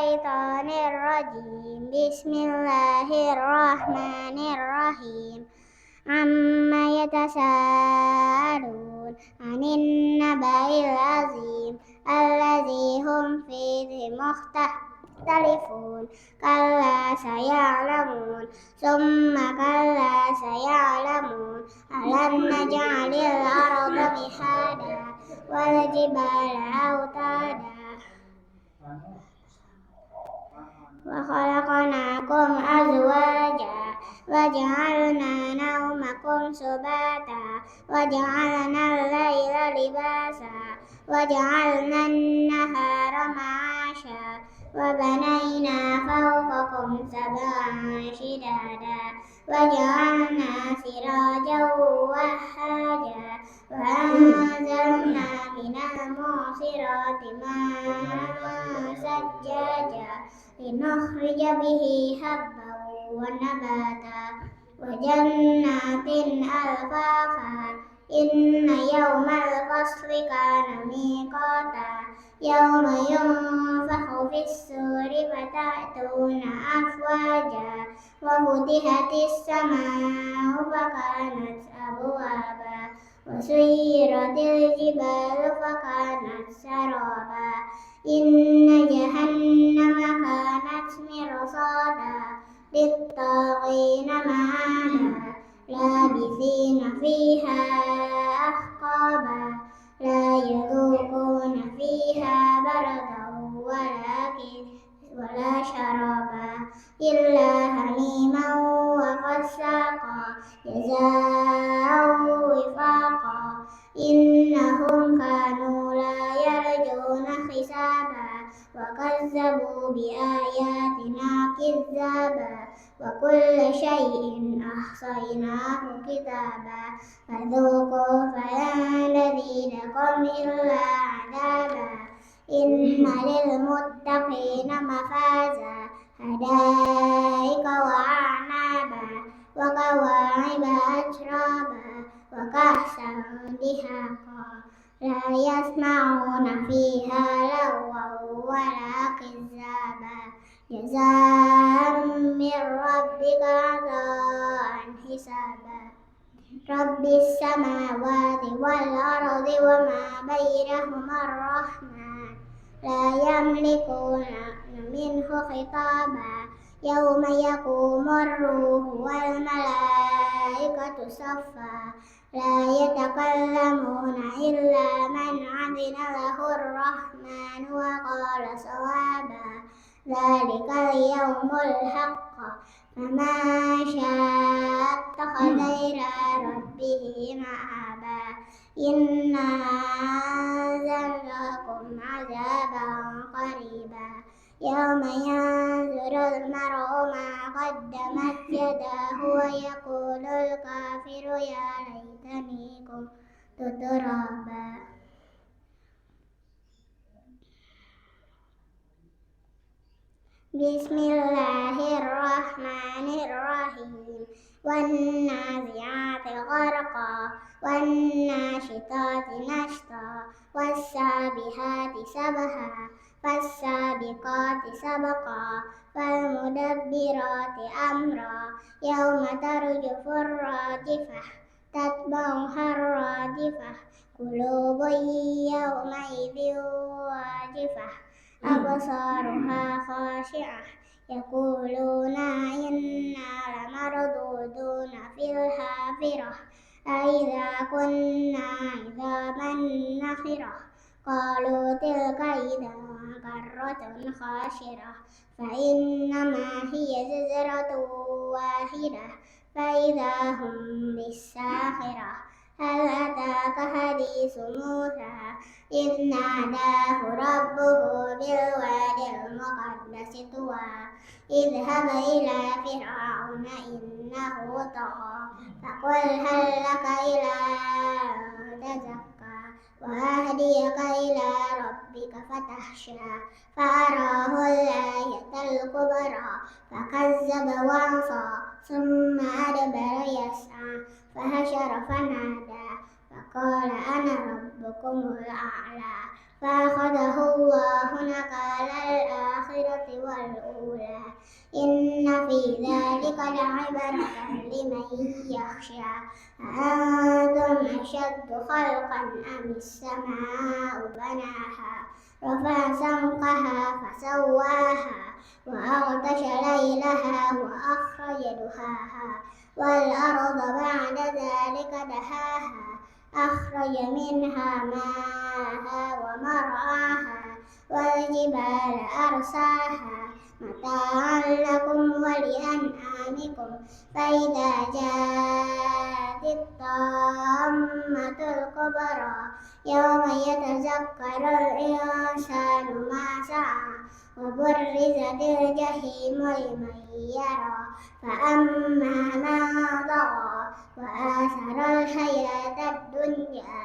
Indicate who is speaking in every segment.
Speaker 1: الشيطان الرجيم. بسم الله الرحمن الرحيم. عما يتساءلون عن النبأ العظيم الذي هم فيه مختلفون. كلا سيعلمون ثم كلا سيعلمون ألم نجعل الأرض مهادا والجبال أوتادا وخلقناكم أزواجا وجعلنا نومكم سباتا وجعلنا الليل لباسا وجعلنا النهار معاشا وبنينا فوقكم سبعا شدادا وجعلنا سراجا وهاجا وأنزلنا من المعصرات ماء ثجاجا لنخرج به حبا ونباتا وجنات ألفافا إن يوم الفصل كان ميقاتا يوم ينفخ في الصور فتأتون أفواجا وفتحت السماء فكانت أبوابا وسيرت الجبال فكانت سرابا إن جهنم كانت مرصادا للطاغين مآبا لابثين فيها أحقابا لا يذوقون فيها بردا ولا شرابا إلا حميما وغساقا جزاء وفاقا إنهم كانوا لا يرجون حسابا وكذبوا بآياتنا كذابا وكل شيء أحصيناه كتابا فذوقوا فلن نزيدكم إلا عذابا إن للمتقين مفازا حدائق وأعنابا وكواعب أترابا وكأسا دهاقا لا يسمعون فيها لغوا ولا كذابا جزاء من ربك عطاء حسابا رب السماوات والأرض وما بينهما الرحمن لا يملكون منه خطابا يوم يقوم الروح والملائكة صفا لا يتكلمون إلا من أذن له الرحمن وقال صوابا ذلك اليوم الحق فمن شاء اتخذ إلى ربه مآبا إنا أنذرناكم عذابا قريبا يوم ينظر المرء ما قدمت يداه ويقول الكافر يا ليتني كنت ترابا. بسم الله الرحمن الرحيم والنازعات غرقا والناشطات نشطا والسابحات سبحا فالسابقات سبقا فالمدبرات أمرا يوم ترجف الراجفة تتبعها الرادفة قلوب يومئذ واجفة أبصارها خاشعة يقولون إنا لمردودون في الحافرة أإذا كنا عظاما نخرة قالوا تلك إذا كرة خاسرة فإنما هي زجرة واحدة فإذا هم بالساخرة هل أتاك حديث موسى إذ ناداه ربه بالواد المقدس طوى اذهب إلى فرعون إنه طغى فقل هل لك إلى أن تزكى وأهديك إلى ربك فتخشى فأراه الآية الكبرى فكذب وعصى ثم أدبر يسعى فحشر فنادى فقال أنا ربكم الأعلى فأخذه الله نكال الآخرة والأولى إن في ذلك لعبرة لمن يخشى أأنتم أشد خلقا أم السماء بناها رفع سمكها فسواها وأغطش ليلها وأخرج دحاها والأرض بعد ذلك دحاها أخرج منها ماءها ومرعاها والجبال أرساها متاعا لكم ولأنعامكم فإذا جاءت الطامة الكبرى يوم يتذكر الإنسان ما سعى وبرزت الجحيم لمن يرى فأما من طغى وآثر الحياة الدنيا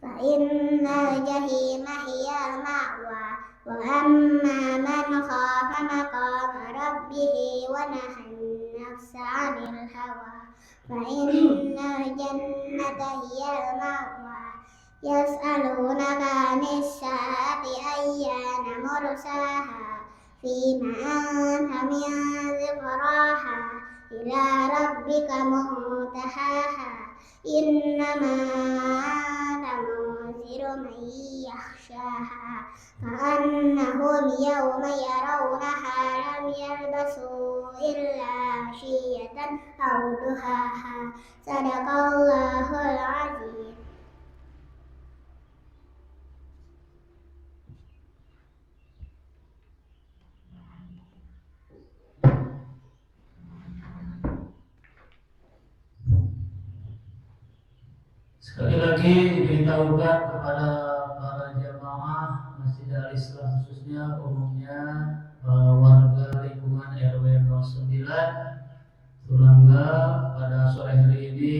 Speaker 1: فإن الجحيم هي المأوى وأما من خاف مقام ربه ونهى النفس عن الهوى فإن الجنة هي المأوى يسألونك عن الساعة أيان مرساها فيما أنت من ذكراها إلى ربك منتهاها إنما أنت منذر من يخشاها كأنهم يوم يرونها لم يلبثوا إلا عشية أو ضحاها صدق الله العظيم.
Speaker 2: Sekali lagi diberitahukan kepada para jamaah Masjid Al-Islam khususnya umumnya warga lingkungan RW 09 Tulangga pada sore hari ini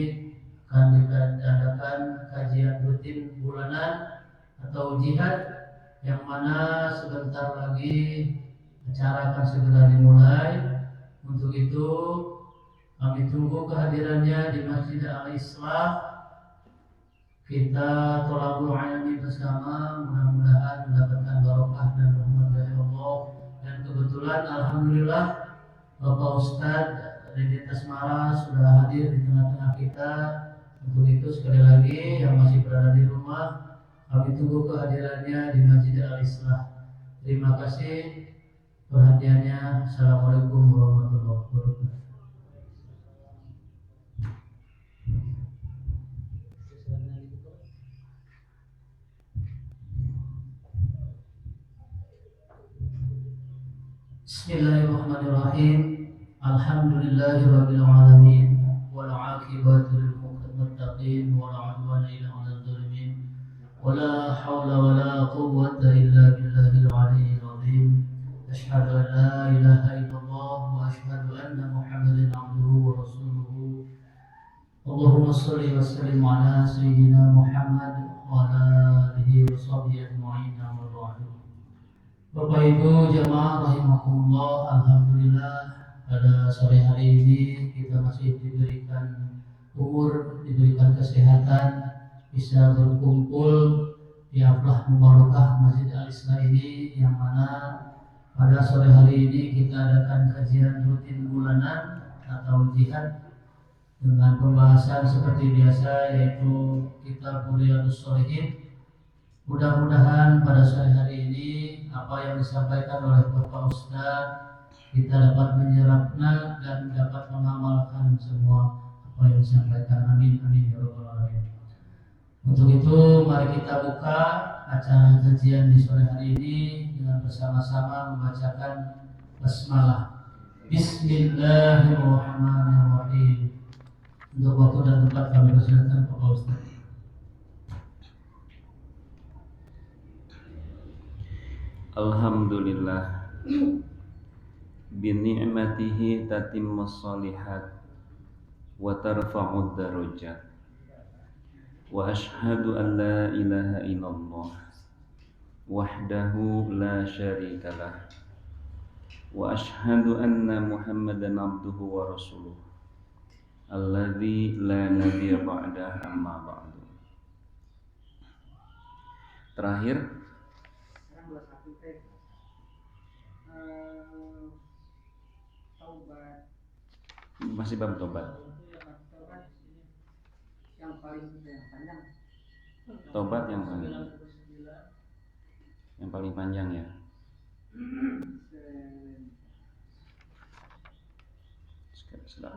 Speaker 2: akan diadakan kajian rutin bulanan atau jihad yang mana sebentar lagi acara akan segera dimulai. Untuk itu kami tunggu kehadirannya di Masjid Al-Islam. Kita tolabul ilmi bersama, mudah-mudahan mendapatkan barokah dan rahmat dari Allah. Dan kebetulan alhamdulillah Bapak Ustadz Dede Tasmara sudah hadir di tengah-tengah kita. Untuk itu sekali lagi yang masih berada di rumah, kami tunggu kehadirannya di Masjid Al-Islah. Terima kasih perhatiannya. Assalamualaikum warahmatullahi wabarakatuh. Bismillahirrahmanirrahim. Alhamdulillahirabbil alamin wal 'aqibatu lil muttaqin wa la 'udwana illa 'alal zalimin. Wala haula wala quwwata illa billahil 'aliyyil 'azhim. Asyhadu an la ilaha illallah wa asyhadu anna Muhammadan 'abduhu wa rasuluhu. Allahumma shalli wa sallim ala sayyidina Muhammad wa ala alihi wa sahbihi ajma'in. Amma ba'du. Bapak Ibu jamaah rahimakumullah, alhamdulillah pada sore hari ini kita masih diberikan umur, diberikan kesehatan, bisa berkumpul di Aflah Mubarakah Masjid Al-Islah ini, yang mana pada sore hari ini kita adakan kajian rutin bulanan atau jihad dengan pembahasan seperti biasa, yaitu Kitab Riyadhus Shalihin. Mudah-mudahan pada sore hari ini apa yang disampaikan oleh Bapak Ustadz kita dapat menyerapnya dan dapat mengamalkan semua apa yang disampaikan. Amin amin ya rabbal alamin. Untuk itu mari kita buka acara kajian di sore hari ini dengan bersama-sama membacakan basmalah. Bismillahirrahmanirrahim. Untuk waktu dan tempat kami persilakan Bapak Ustadz.
Speaker 3: Alhamdulillah bini'matihi tatimmus shalihat wa tarfa'ud darajat wa ashhadu an la ilaha illallah wahdahu la syarikalah wa ashhadu anna Muhammadan abduhu wa rasuluh alladzi la nabiyya ba'dah amma ba'du. Terakhir masih bab tobat. Tobat yang paling panjang ya. Sedap.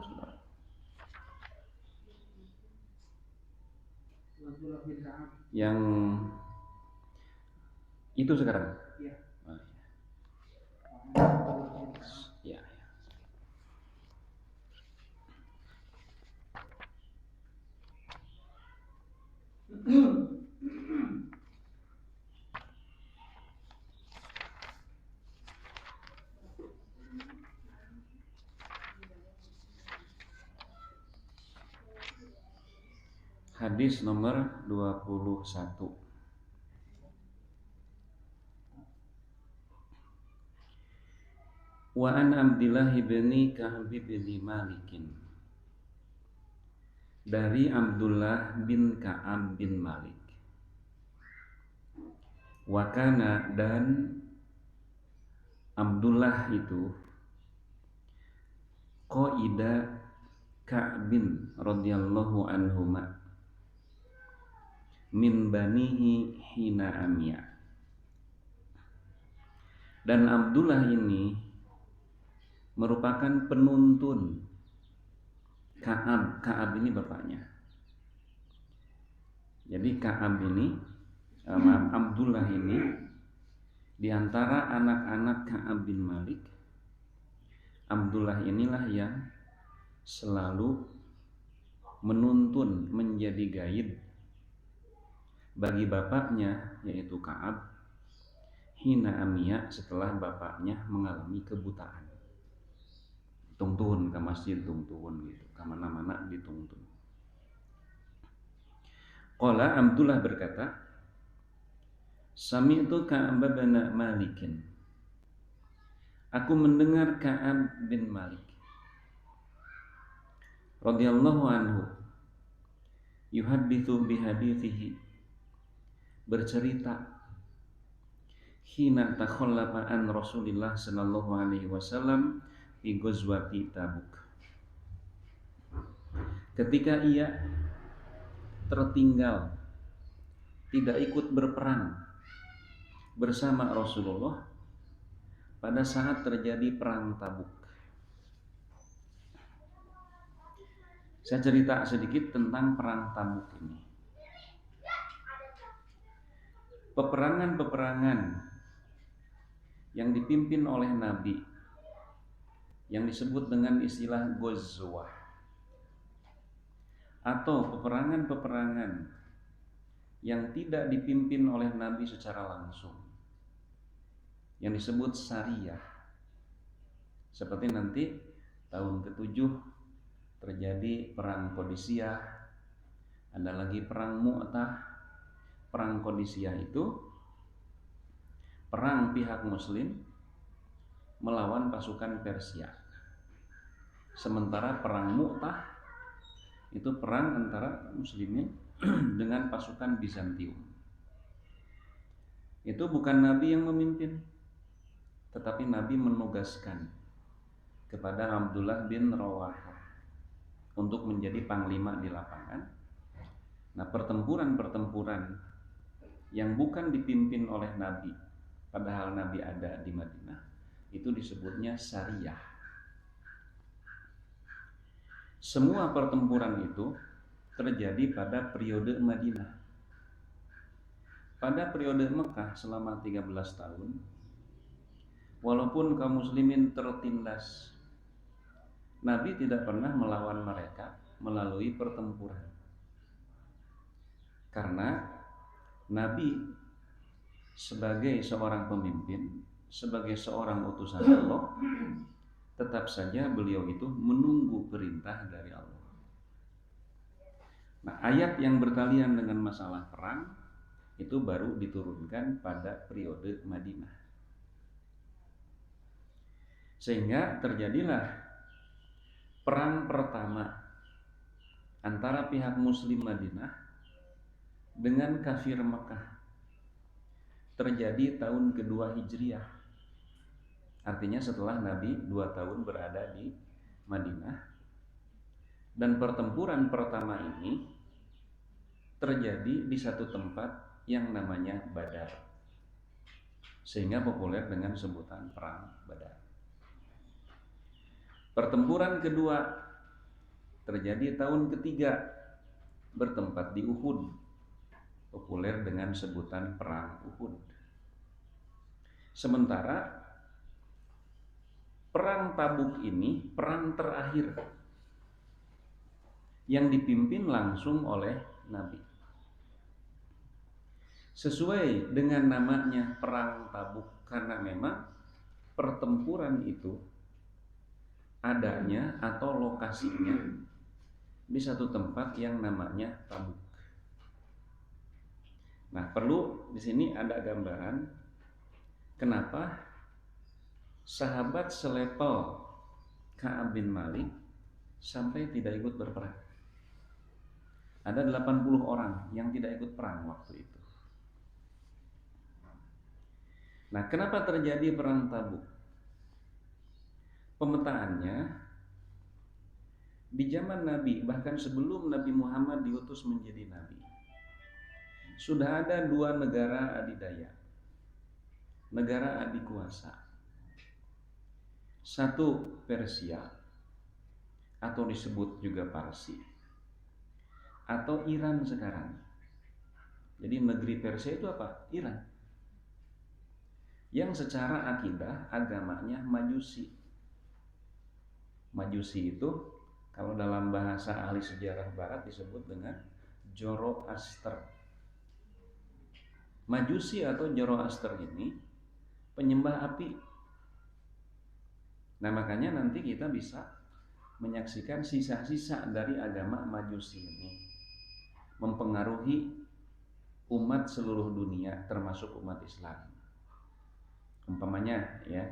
Speaker 3: Yang itu sekarang. Oh, ya. Hadis nomor 21. Wa an Abdillah bin Ka'ab bin Malikin. Dari Abdullah bin Ka'ab bin Malik. Wakana, dan Abdullah itu qaida Ka'bin radhiyallahu anhuma min banihi hina amya. Dan Abdullah ini merupakan penuntun Ka'ab. Ka'ab ini bapaknya. Jadi Ka'ab ini, Abdullah ini di antara anak-anak Ka'ab bin Malik, Abdullah inilah yang selalu menuntun, menjadi guide bagi bapaknya, yaitu Ka'ab, hina amya, setelah bapaknya mengalami kebutaan. Tungtun ke masjid, tungtun gitu, ke mana-mana dituntun. Qala, Abdullah berkata, sami'tu Ka'ab bin Malikin. Aku mendengar Ka'ab bin Malik radhiyallahu anhu yuhadditsu bihadithihi, bercerita hina takhallafa an Rasulillah sallallahu alaihi wasallam fi ghazwati Tabuk. Ketika ia tertinggal, tidak ikut berperang bersama Rasulullah pada saat terjadi perang Tabuk. Saya cerita sedikit tentang perang Tabuk ini. Peperangan-peperangan yang dipimpin oleh Nabi, yang disebut dengan istilah Ghazwah, atau peperangan-peperangan yang tidak dipimpin oleh Nabi secara langsung, yang disebut Sariyah. Seperti nanti tahun ke-7 terjadi perang Qadisiyah, ada lagi perang Mu'tah. Perang Qadisiyah itu perang pihak Muslim melawan pasukan Persia. Sementara perang Mu'tah itu perang antara Muslimin dengan pasukan Bizantium. Itu bukan Nabi yang memimpin, tetapi Nabi menugaskan kepada Abdullah bin Rawahah untuk menjadi panglima di lapangan. Nah, pertempuran-pertempuran yang bukan dipimpin oleh Nabi, padahal Nabi ada di Madinah, itu disebutnya Sariyah. Semua pertempuran itu terjadi pada periode Madinah. Pada periode Mekah selama 13 tahun, walaupun kaum muslimin tertindas, Nabi tidak pernah melawan mereka melalui pertempuran. Karena Nabi sebagai seorang pemimpin, sebagai seorang utusan Allah, tetap saja beliau itu menunggu perintah dari Allah. Nah, ayat yang berkaitan dengan masalah perang itu baru diturunkan pada periode Madinah. Sehingga terjadilah perang pertama antara pihak Muslim Madinah dengan kafir Mekah. terjadi tahun kedua Hijriah. Artinya setelah Nabi 2 tahun berada di Madinah. Dan pertempuran pertama ini terjadi di satu tempat yang namanya Badar, sehingga populer dengan sebutan Perang Badar. Pertempuran kedua terjadi tahun ketiga, bertempat di Uhud, populer dengan sebutan Perang Uhud. Sementara Perang Tabuk ini perang terakhir yang dipimpin langsung oleh Nabi. Sesuai dengan namanya Perang Tabuk karena memang pertempuran itu adanya atau lokasinya di satu tempat yang namanya Tabuk. Nah, perlu di sini ada gambaran kenapa sahabat selevel Ka'ab bin Malik sampai tidak ikut berperang. Ada 80 orang yang tidak ikut perang waktu itu. Nah, kenapa terjadi Perang Tabuk? Pemetaannya di zaman Nabi, bahkan sebelum Nabi Muhammad diutus menjadi Nabi, sudah ada 2 negara adidaya, negara adikuasa. Satu Persia, atau disebut juga Parsi, atau Iran sekarang. Jadi negeri Persia itu apa? Iran. Yang secara akidah agamanya Majusi. Majusi itu kalau dalam bahasa ahli sejarah barat disebut dengan Zoroaster. Majusi atau Zoroaster ini penyembah api. Nah, makanya nanti kita bisa menyaksikan sisa-sisa dari agama Majusi ini mempengaruhi umat seluruh dunia termasuk umat Islam. Umpamanya ya,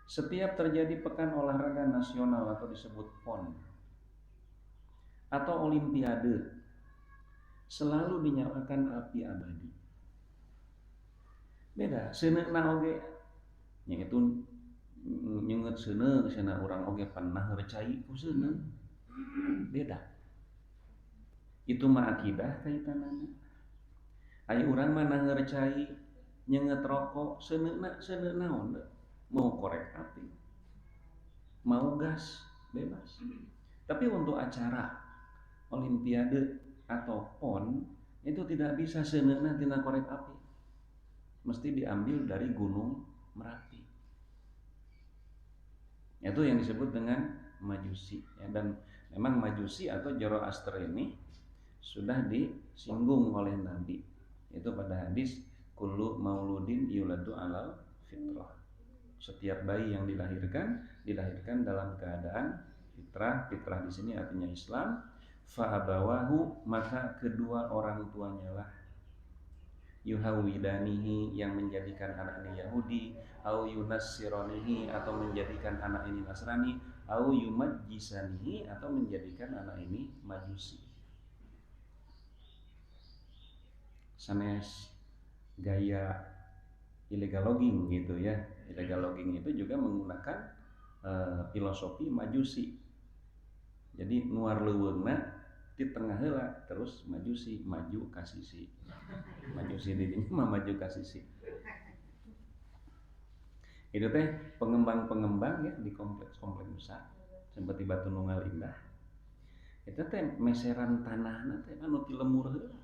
Speaker 3: setiap terjadi pekan olahraga nasional atau disebut PON atau olimpiade, selalu dinyalakan api abadi. Beda, seuneu oge nya itu nyeungeut seuneu cenah urang oge pernah recai ku seuneu. Beda. Itu mah akidah kaitanana. Aya urang mah ngerecai nyeungeut rokok seuneu naon? Mau korek api, mau gas, bebas. Tapi untuk acara olimpiade atau PON itu tidak bisa seuneu tina korek api. Mesti diambil dari Gunung Merapi. Itu yang disebut dengan Majusi ya. Dan memang Majusi atau Zoroaster ini sudah disinggung oleh Nabi, itu pada hadis kullu mauludin yuladu alal fitrah. Setiap bayi yang dilahirkan dalam keadaan fitrah. Fitrah di sini artinya Islam. Fa'abawahu, maka kedua orang tuanya lah yuhawidanihi, yang menjadikan anak ini Yahudi, au yunassironihi, atau menjadikan anak ini Nasrani, au yumajjisanihi, atau menjadikan anak ini Majusi. Sanes gaya illegal logging gitu ya. Illegal logging itu juga menggunakan filosofi Majusi. Jadi nuar leuweungna di tengah heula terus Majusi, maju ka sisi. Majusi dirinya mah maju ka sisi. Itu teh pengembang-pengembang ya di kompleks-kompleks besar seperti Batu Nunggal Indah. Itu teh meseran tanahna teh anu ti lemur heula.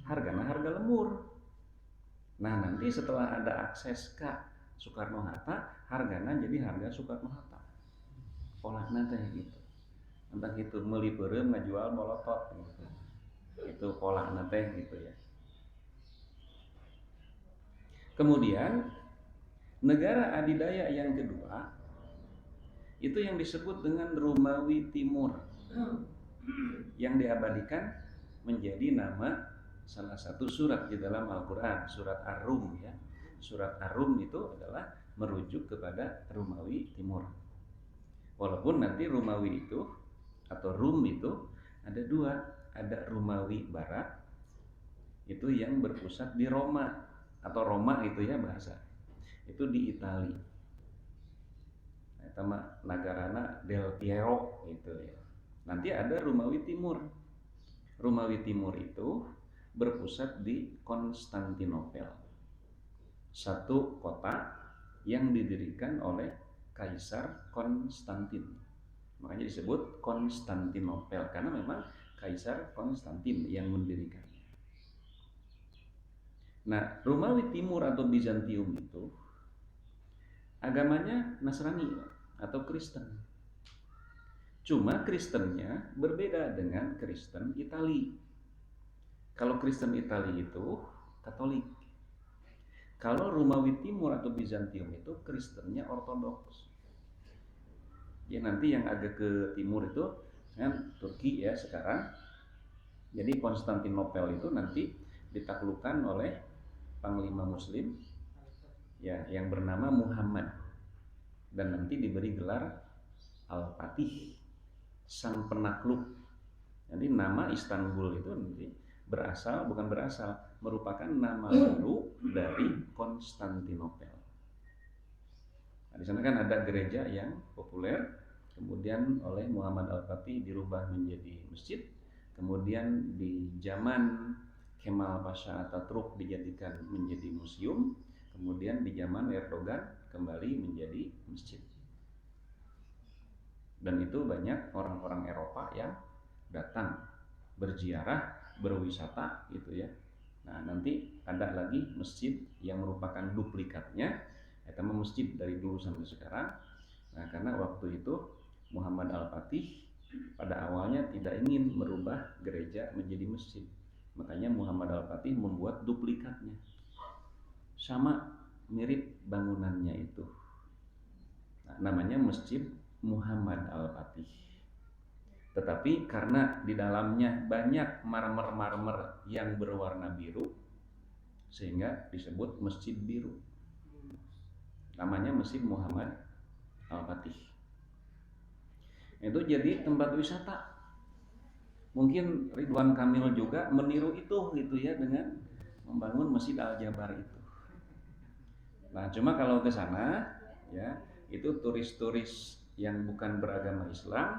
Speaker 3: Hargana harga lemur. Nah, nanti setelah ada akses ke Soekarno-Hatta, hargana jadi harga Soekarno-Hatta. Polana teh gitu. Entah itu meuli peureum ngajual molotot gitu. Itu polana teh gitu ya. Kemudian negara adidaya yang kedua itu yang disebut dengan Romawi Timur, yang diabadikan menjadi nama salah satu surat di dalam Al-Quran, surat Ar-Rum ya. Surat Ar-Rum itu adalah merujuk kepada Romawi Timur. Walaupun nanti Romawi itu atau Rum itu ada dua, ada Romawi Barat itu yang berpusat di Roma, atau Roma itu ya bahasa itu di Itali. Eta mah nagarana Del Piero gitu ya. Nanti ada Romawi Timur. Romawi Timur itu berpusat di Konstantinopel, satu kota yang didirikan oleh Kaisar Konstantin. Makanya disebut Konstantinopel karena memang Kaisar Konstantin yang mendirikannya. Nah, Romawi Timur atau Bizantium itu agamanya Nasrani atau Kristen. Cuma Kristennya berbeda dengan Kristen Itali. Kalau Kristen Itali itu Katolik. Kalau Romawi Timur atau Bizantium itu Kristennya Ortodoks. Ya nanti yang agak ke timur itu kan Turki ya sekarang. Jadi Konstantinopel itu nanti ditaklukkan oleh panglima Muslim ya yang bernama Muhammad dan nanti diberi gelar Al-Fatih, sang penakluk. Jadi nama Istanbul itu nanti merupakan nama dulu dari Konstantinopel. Nah, di sana kan ada gereja yang populer, kemudian oleh Muhammad Al-Fatih dirubah menjadi masjid, kemudian di zaman Kemal Pasha Ataturk dijadikan menjadi museum, kemudian di zaman Erdogan kembali menjadi masjid. Dan itu banyak orang-orang Eropa yang datang berziarah, berwisata gitu ya. Nah, nanti ada lagi masjid yang merupakan duplikatnya, itu masjid dari dulu sampai sekarang. Nah, karena waktu itu Muhammad Al-Fatih pada awalnya tidak ingin merubah gereja menjadi masjid. Makanya Muhammad Al-Fatih membuat duplikatnya. Sama mirip bangunannya itu. Nah, namanya Masjid Muhammad Al-Fatih. Tetapi karena di dalamnya banyak marmer-marmer yang berwarna biru, sehingga disebut Masjid Biru. Namanya Masjid Muhammad Al-Fatih. Itu jadi tempat wisata. Mungkin Ridwan Kamil juga meniru itu gitu ya dengan membangun Masjid Al-Jabar itu. Nah, cuma kalau ke sana ya, itu turis-turis yang bukan beragama Islam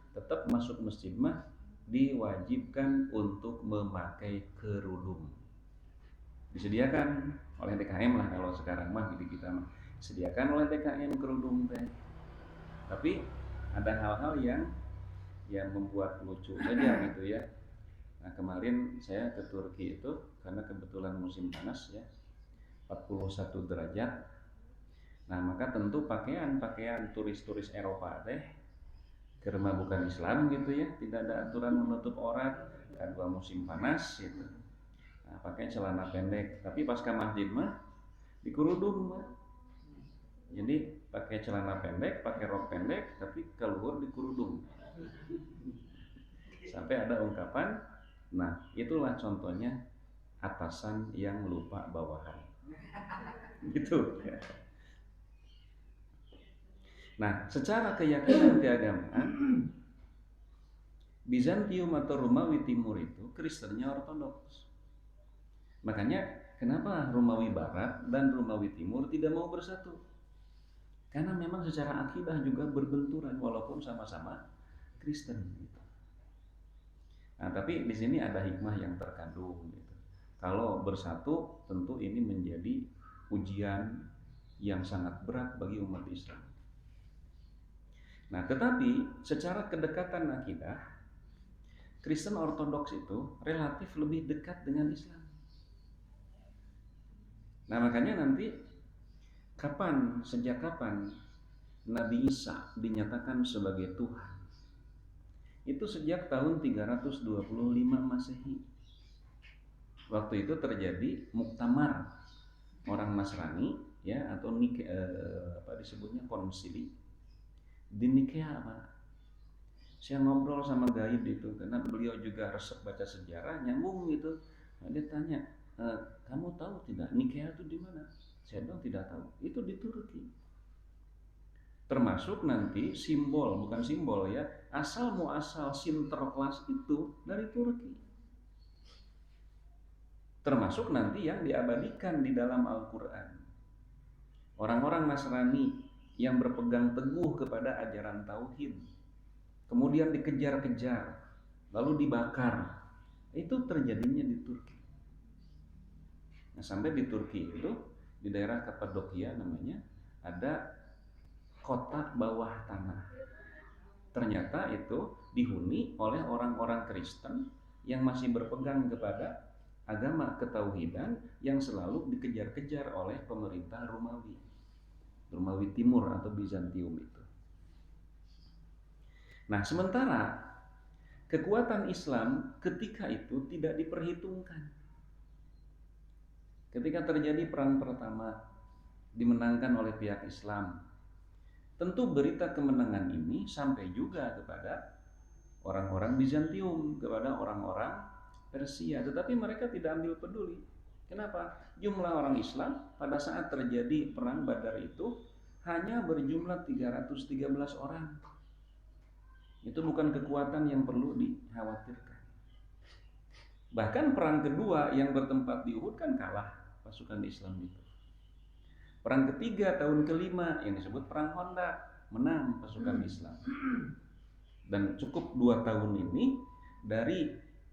Speaker 3: tetap masuk masjid mah diwajibkan untuk memakai kerudung. Disediakan oleh TKM lah kalau sekarang mah di kita mah. Sediakan oleh TKM kerudung teh. Tapi ada hal-hal yang membuat lucu saja gitu ya. Nah, kemarin saya ke Turki itu karena kebetulan musim panas ya, 41 derajat. Nah, maka tentu pakaian turis-turis Eropa teh karena bukan Islam gitu ya, tidak ada aturan menutup aurat karena musim panas gitu. Nah, pakai celana pendek, tapi pas ke masjid mah dikurudung mah. Jadi pakai celana pendek, pakai rok pendek, tapi keluar dikurudung. Sampai ada ungkapan, nah itulah contohnya atasan yang lupa bawahan. Gitu. Nah, secara keyakinan keagamaan, Bizantium atau Romawi Timur itu Kristennya Ortodoks. Makanya kenapa Romawi Barat dan Romawi Timur tidak mau bersatu? Karena memang secara akidah juga berbenturan walaupun sama-sama Kristen gitu. Nah, tapi di sini ada hikmah yang terkandung gitu. Kalau bersatu tentu ini menjadi ujian yang sangat berat bagi umat Islam. Nah, tetapi secara kedekatan akidah, Kristen Ortodoks itu relatif lebih dekat dengan Islam. Nah, makanya nanti sejak kapan Nabi Isa dinyatakan sebagai Tuhan? Itu sejak tahun 325 Masehi. Waktu itu terjadi muktamar orang Nasrani ya, atau disebutnya konsili di Nikea, Pak. Saya ngobrol sama gaib itu karena beliau juga resep baca sejarah, nyambung gitu. Nah, dia tanya, kamu tahu tidak Nikea itu di mana? Saya bilang tidak tahu. Itu di Turki. Termasuk nanti bukan simbol ya, asal muasal Sinterklas itu dari Turki. termasuk nanti yang diabadikan di dalam Al-Quran. Orang-orang Nasrani yang berpegang teguh kepada ajaran tauhid, kemudian dikejar-kejar, lalu dibakar. Itu terjadinya di Turki. Nah, sampai di Turki itu, di daerah Kapadokia namanya, ada kota bawah tanah. Ternyata itu dihuni oleh orang-orang Kristen yang masih berpegang kepada agama ketauhidan yang selalu dikejar-kejar oleh pemerintah Romawi Timur atau Bizantium itu. Nah, sementara kekuatan Islam ketika itu tidak diperhitungkan. Ketika terjadi perang pertama dimenangkan oleh pihak Islam, tentu berita kemenangan ini sampai juga kepada orang-orang Bizantium, kepada orang-orang Persia, tetapi mereka tidak ambil peduli. Kenapa? Jumlah orang Islam pada saat terjadi perang Badar itu hanya berjumlah 313 orang. Itu bukan kekuatan yang perlu dikhawatirkan. Bahkan perang kedua yang bertempat di Uhud kan kalah pasukan Islam itu. Perang ketiga tahun kelima yang disebut perang Khandaq, menang pasukan Islam. Dan cukup 2 tahun ini dari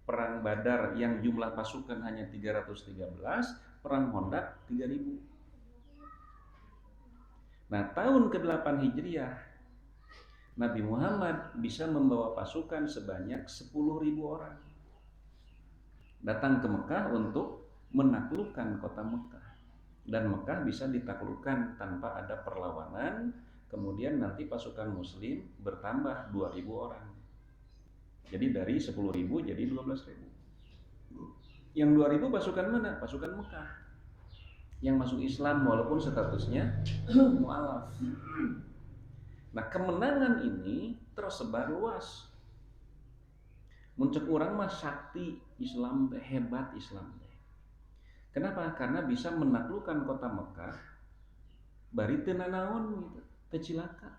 Speaker 3: perang Badar yang jumlah pasukan hanya 313, perang Khandaq 3000. Nah, tahun ke-8 Hijriah Nabi Muhammad bisa membawa pasukan sebanyak 10.000 orang datang ke Mekah untuk menaklukkan kota Mekah. Dan Mekah bisa ditaklukkan tanpa ada perlawanan. Kemudian nanti pasukan Muslim bertambah 2.000 orang. Jadi dari 10.000 jadi 12.000. Yang 2.000 pasukan mana? Pasukan Mekah yang masuk Islam walaupun statusnya mu'alaf. Nah, kemenangan ini tersebar luas. Muncul orang mah sakti Islam teh, hebat Islam teh. Kenapa? Karena bisa menaklukkan kota Mekah bari teu nanaon gitu, teu cilaka.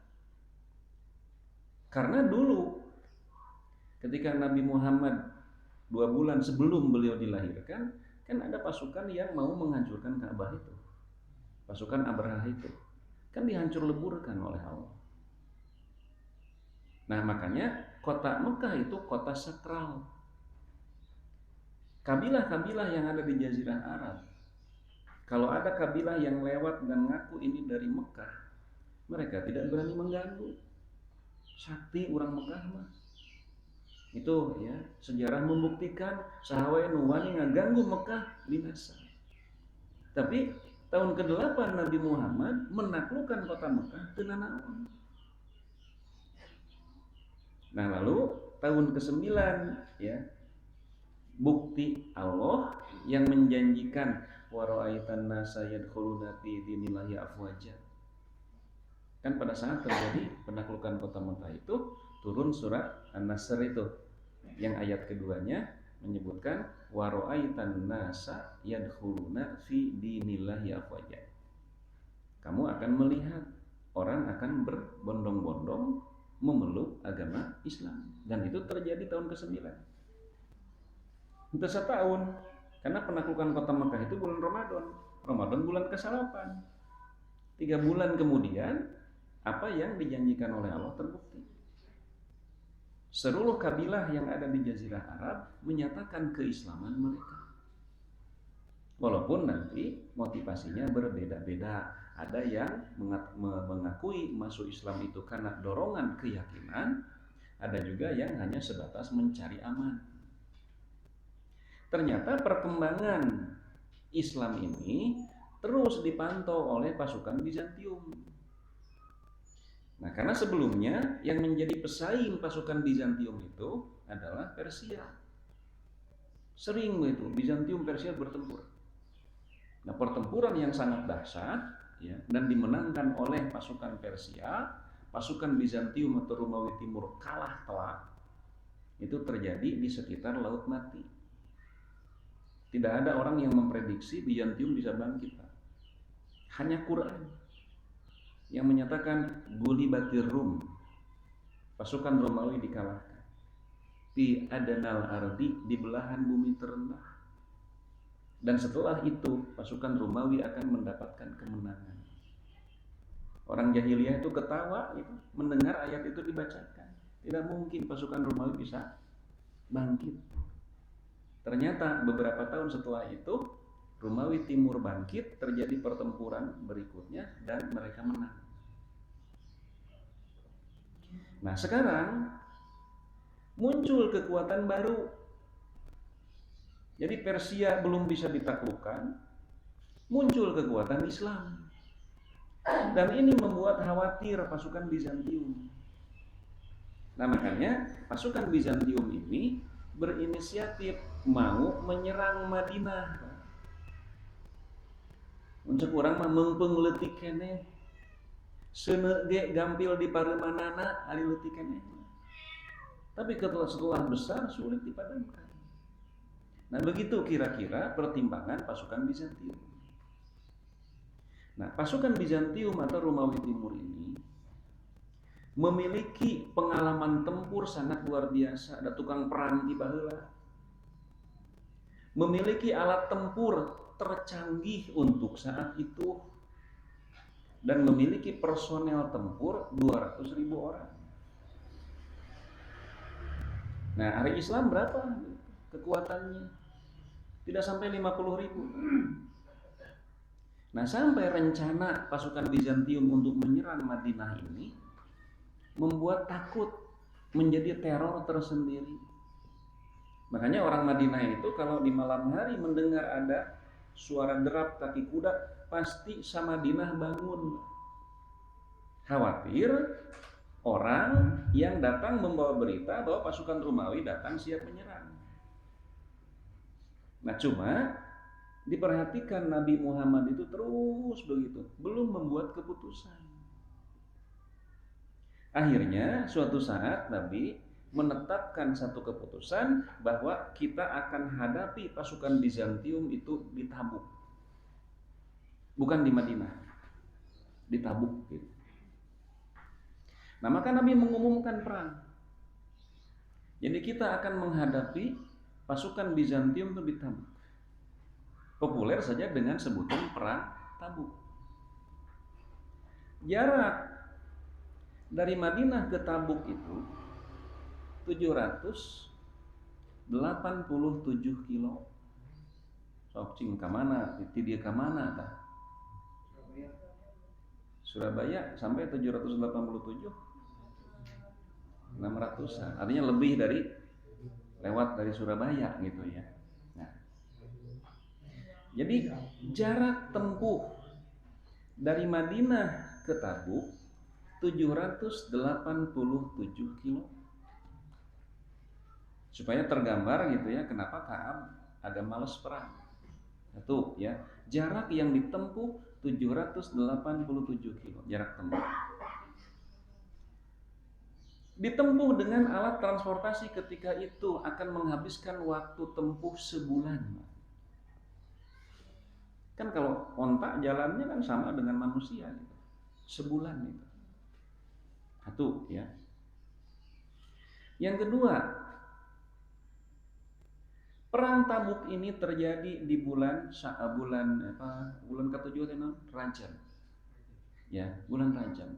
Speaker 3: Karena dulu ketika Nabi Muhammad 2 bulan sebelum beliau dilahirkan, kan ada pasukan yang mau menghancurkan Ka'bah itu. Pasukan Abraha itu kan dihancur leburkan oleh Allah. Nah, makanya kota Mekah itu kota sakral. Kabilah-kabilah yang ada di Jazirah Arab, kalau ada kabilah yang lewat dan ngaku ini dari Mekah, mereka tidak berani mengganggu. Sakti orang Mekah mah. Itu ya, sejarah membuktikan sahawe nu wani ngaganggu Mekah binasa. Tapi tahun ke-8 Nabi Muhammad menaklukkan kota Mekah teu nanaon. Nah, lalu tahun ke-9 ya, bukti Allah yang menjanjikan wa ra'aitan nasa yadkhuluna fi dinillahi afwaja. Kan pada saat terjadi penaklukan kota Mekah itu turun surat An-Nasr itu yang ayat keduanya menyebutkan wa ra'aitan nasa yadkhuluna fi dinillahi afwaja. Kamu akan melihat orang akan berbondong-bondong memeluk agama Islam, dan itu terjadi tahun ke-9. Itu setahun, karena penaklukan kota Mekah itu bulan Ramadan bulan ke-8. 3 bulan kemudian apa yang dijanjikan oleh Allah terbukti. Seluruh kabilah yang ada di Jazirah Arab menyatakan keislaman mereka. Walaupun nanti motivasinya berbeda-beda. Ada yang mengakui masuk Islam itu karena dorongan keyakinan, ada juga yang hanya sebatas mencari aman. Ternyata perkembangan Islam ini terus dipantau oleh pasukan Bizantium. Nah, karena sebelumnya yang menjadi pesaing pasukan Bizantium itu adalah Persia. Sering itu Bizantium Persia bertempur. Nah, pertempuran yang sangat dahsyat ya, dan dimenangkan oleh pasukan Persia, pasukan Bizantium atau Romawi Timur kalah telak. Itu terjadi di sekitar Laut Mati. Tidak ada orang yang memprediksi Bizantium bisa bangkit. Hanya Quran yang menyatakan gulibatir Rum, pasukan Romawi dikalahkan. Fi adanal ardi, di belahan bumi terendah. Dan setelah itu pasukan Romawi akan mendapatkan kemenangan. Orang jahiliyah itu ketawa itu mendengar ayat itu dibacakan. Tidak mungkin pasukan Romawi bisa bangkit. Ternyata beberapa tahun setelah itu Romawi Timur bangkit, terjadi pertempuran berikutnya dan mereka menang. Nah sekarang muncul kekuatan baru. Jadi Persia belum bisa ditaklukkan, muncul kekuatan Islam. Dan ini membuat khawatir pasukan Bizantium. Nah makanya pasukan Bizantium ini berinisiatif mau menyerang Madinah. Untuk orang mah mengpeng leutik keneh. Seuneu ge gampil di pareumanana ari leutik keneh. Tapi setelah besar sulit dipadamkan. Nah begitu kira-kira pertimbangan pasukan Bizantium. Nah pasukan Bizantium atau Romawi Timur ini memiliki pengalaman tempur sangat luar biasa. Ada tukang perang di baheula, memiliki alat tempur tercanggih untuk saat itu, dan memiliki personel tempur 200.000 orang. Nah hari Islam berapa kekuatannya? Tidak sampai 50.000. Nah sampai rencana pasukan Bizantium untuk menyerang Madinah ini membuat takut, menjadi teror tersendiri. Makanya orang Madinah itu kalau di malam hari mendengar ada suara derap kaki kuda, pasti Samadinah bangun. Khawatir orang yang datang membawa berita bahwa pasukan Romawi datang siap menyerang. Nah cuma diperhatikan Nabi Muhammad itu terus begitu, belum membuat keputusan. Akhirnya suatu saat Nabi menetapkan satu keputusan bahwa kita akan hadapi pasukan Bizantium itu di Tabuk, bukan di Madinah, di Tabuk gitu. Nah maka Nabi mengumumkan perang. Jadi kita akan menghadapi pasukan Bizantium itu di Tabuk. Populer saja dengan sebutan perang Tabuk. Jarak dari Madinah ke Tabuk itu 787 kilo. Sok cing ka mana? Ti dia ka mana tah? Surabaya sampai 787. 600-an. Artinya lebih dari lewat dari Surabaya gitu ya. Nah. Jadi jarak tempuh dari Madinah ke Tabuk 787 kilo. Supaya tergambar gitu ya, kenapa Ka'ab agak males perang. Itu ya, jarak yang ditempuh 787 kilo jarak tempuh. Ditempuh dengan alat transportasi ketika itu akan menghabiskan waktu tempuh sebulan. Kan kalau onta jalannya kan sama dengan manusia gitu. Sebulan itu. Satu ya. Yang kedua, perang Tabuk ini terjadi di bulan ke-7 Rajab. Ya, bulan Rajab.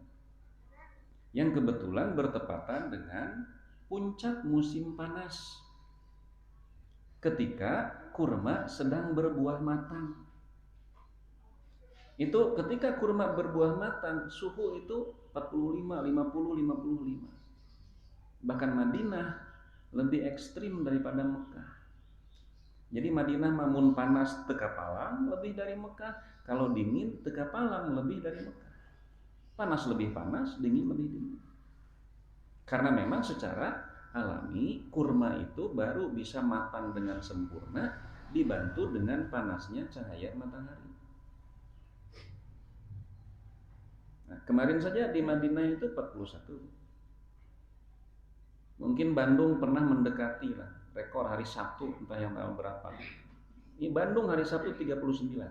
Speaker 3: Yang kebetulan bertepatan dengan puncak musim panas. Ketika kurma sedang berbuah matang. Itu ketika kurma berbuah matang, suhu itu 45, 50, 55. Bahkan Madinah lebih ekstrim daripada Mekah. Jadi Madinah mamun panas teu kapalang lebih dari Mekah, kalau dingin teu kapalang lebih dari Mekah. Panas lebih panas, dingin lebih dingin. Karena memang secara alami kurma itu baru bisa matang dengan sempurna dibantu dengan panasnya cahaya matahari. Nah, kemarin saja di Madinah itu 41. Mungkin Bandung pernah mendekati lah rekor hari Sabtu, entah yang tahun berapa. Ini Bandung hari Sabtu 39.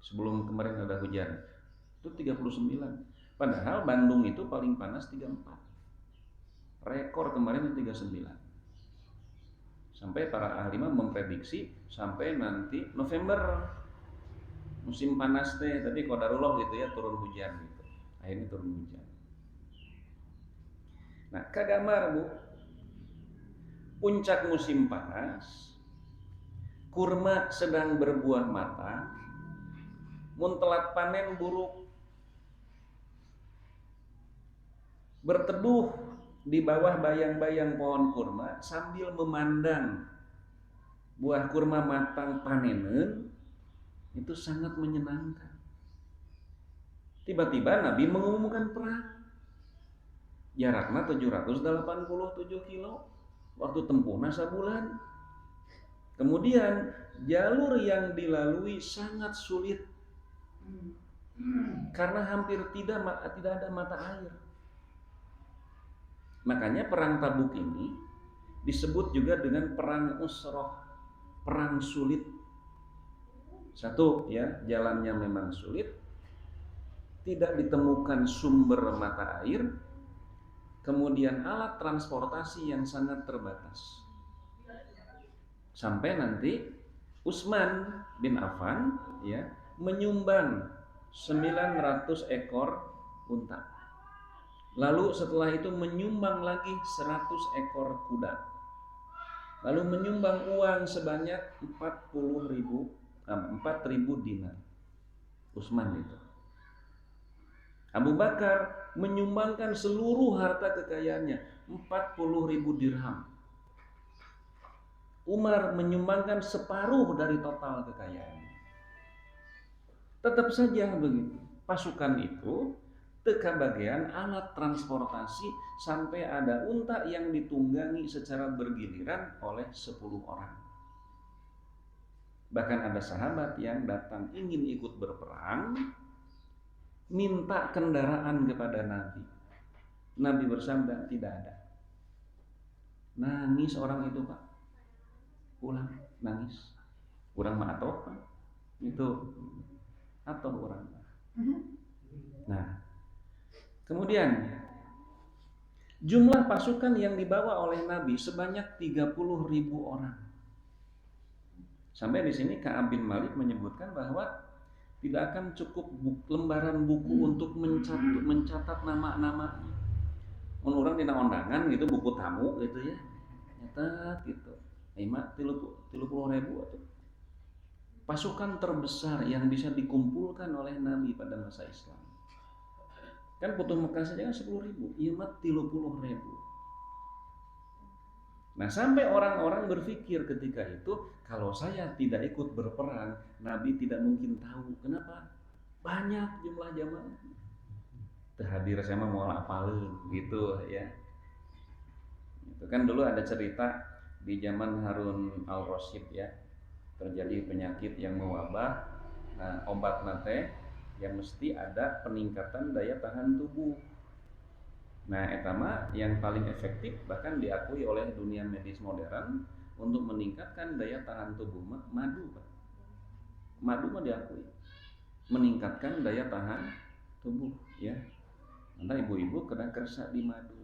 Speaker 3: Sebelum kemarin ada hujan. Itu 39. Padahal Bandung itu paling panas 34. Rekor kemarin itu 39. Sampai para ahli memprediksi sampai nanti November musim panas teh, tapi qadarullah gitu ya, turun hujan gitu. Akhirnya turun hujan. Nah, kagamar Bu, puncak musim panas, kurma sedang berbuah matang, mun telat panen buruk, berteduh di bawah bayang-bayang pohon kurma sambil memandang buah kurma matang panenan, itu sangat menyenangkan. Tiba-tiba Nabi mengumumkan perang. Jaraknya 787 kilo, waktu tempuhnya sebulan. Kemudian jalur yang dilalui sangat sulit karena hampir tidak ada mata air. Makanya perang Tabuk ini disebut juga dengan perang Usrah, perang sulit. Satu ya, jalannya memang sulit, tidak ditemukan sumber mata air, kemudian alat transportasi yang sangat terbatas. Sampai nanti Utsman bin Affan ya menyumbang 900 ekor unta. Lalu setelah itu menyumbang lagi 100 ekor kuda. Lalu menyumbang uang sebanyak 4.000 dinar. Utsman itu. Abu Bakar menyumbangkan seluruh harta kekayaannya, 40.000 dirham. Umar menyumbangkan separuh dari total kekayaannya. Tetap saja begitu. Pasukan itu teka bagian alat transportasi sampai ada unta yang ditunggangi secara bergiliran oleh 10 orang. Bahkan ada sahabat yang datang ingin ikut berperang, minta kendaraan kepada Nabi. Nabi bersabda, tidak ada. Nangis orang itu Pak. Pulang nangis. Orang mah atoh Pak. Itu atoh orang. Nah, kemudian jumlah pasukan yang dibawa oleh Nabi sebanyak 30.000 orang. Sampai di sini Ka'ab bin Malik menyebutkan bahwa tidak akan cukup lembaran buku untuk mencatat nama-namanya. Orang dina undangan gitu, buku tamu gitu ya, nyatat gitu. Ima 30.000 atau pasukan terbesar yang bisa dikumpulkan oleh Nabi pada masa Islam. Kan Futuh Mekah saja kan 10.000, ima 30.000. Nah, sampai orang-orang berpikir ketika itu, kalau saya tidak ikut berperang, Nabi tidak mungkin tahu. Kenapa? Banyak jumlah jamaah. Terhadir saya mah mau apalin gitu ya. Itu kan dulu ada cerita di zaman Harun al-Rasyid ya, terjadi penyakit yang mewabah. Nah, obat nate yang mesti ada peningkatan daya tahan tubuh. Nah, etama yang paling efektif bahkan diakui oleh dunia medis modern untuk meningkatkan daya tahan tubuh madu, Pak. Madu mah diakui meningkatkan daya tahan tubuh ya. Nanti ibu-ibu kena kersa di madu.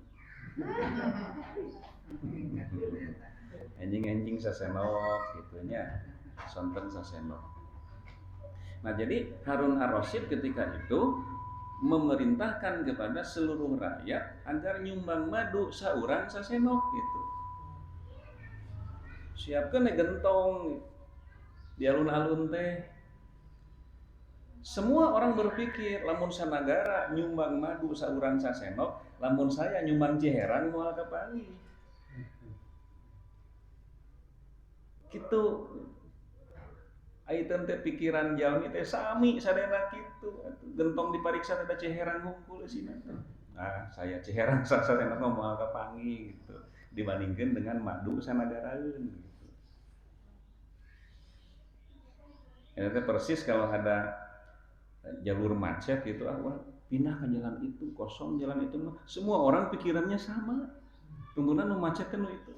Speaker 3: Enjing-enjing sasenok gitu nya. Sonten sasenok. Nah, jadi Harun ar-Rasyid ketika itu memerintahkan kepada seluruh rakyat agar nyumbang madu saurang sasenok gitu. Siapkan gentong di alun-alun teh. Semua orang berpikir lamun sanagara nyumbang madu saurang sasenok, lamun saya nyumbang jeheran moal kapangi. Kitu ayeuna teh pikiran jalmi teh sami sadena kitu. Gentong dipariksa ada ceheran hungkul sina teh. Nah, saya ceheran sadena moal kapangi gitu. Dibandingkan dengan madu sanagaraeun gitu. Ini teh persis kalau ada jalur macet gitu, wah pindah ke jalan itu, kosong jalan itu. Semua orang pikirannya sama. Tunggunan macet kan itu.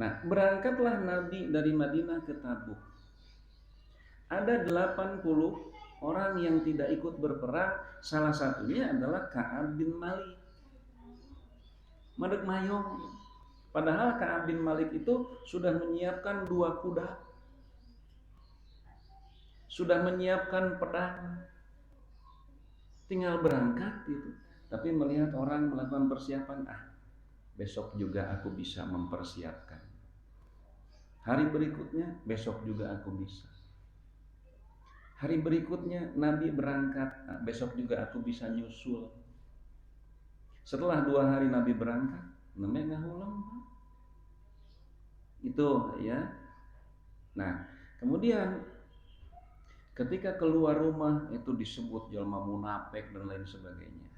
Speaker 3: Nah, berangkatlah Nabi dari Madinah ke Tabuk. Ada 80 orang yang tidak ikut berperang, salah satunya adalah Ka'ab bin Malik. Madeg mayong. Padahal Ka'ab bin Malik itu sudah menyiapkan 2 kuda, sudah menyiapkan pedang, tinggal berangkat gitu. Tapi melihat orang melakukan persiapan, besok juga aku bisa mempersiapkan. Hari berikutnya, besok juga aku bisa. Hari berikutnya Nabi berangkat, besok juga aku bisa nyusul. Setelah 2 hari Nabi berangkat, namanya ngahulang. Itu ya. Nah, kemudian ketika keluar rumah itu disebut jalma munafik dan lain sebagainya.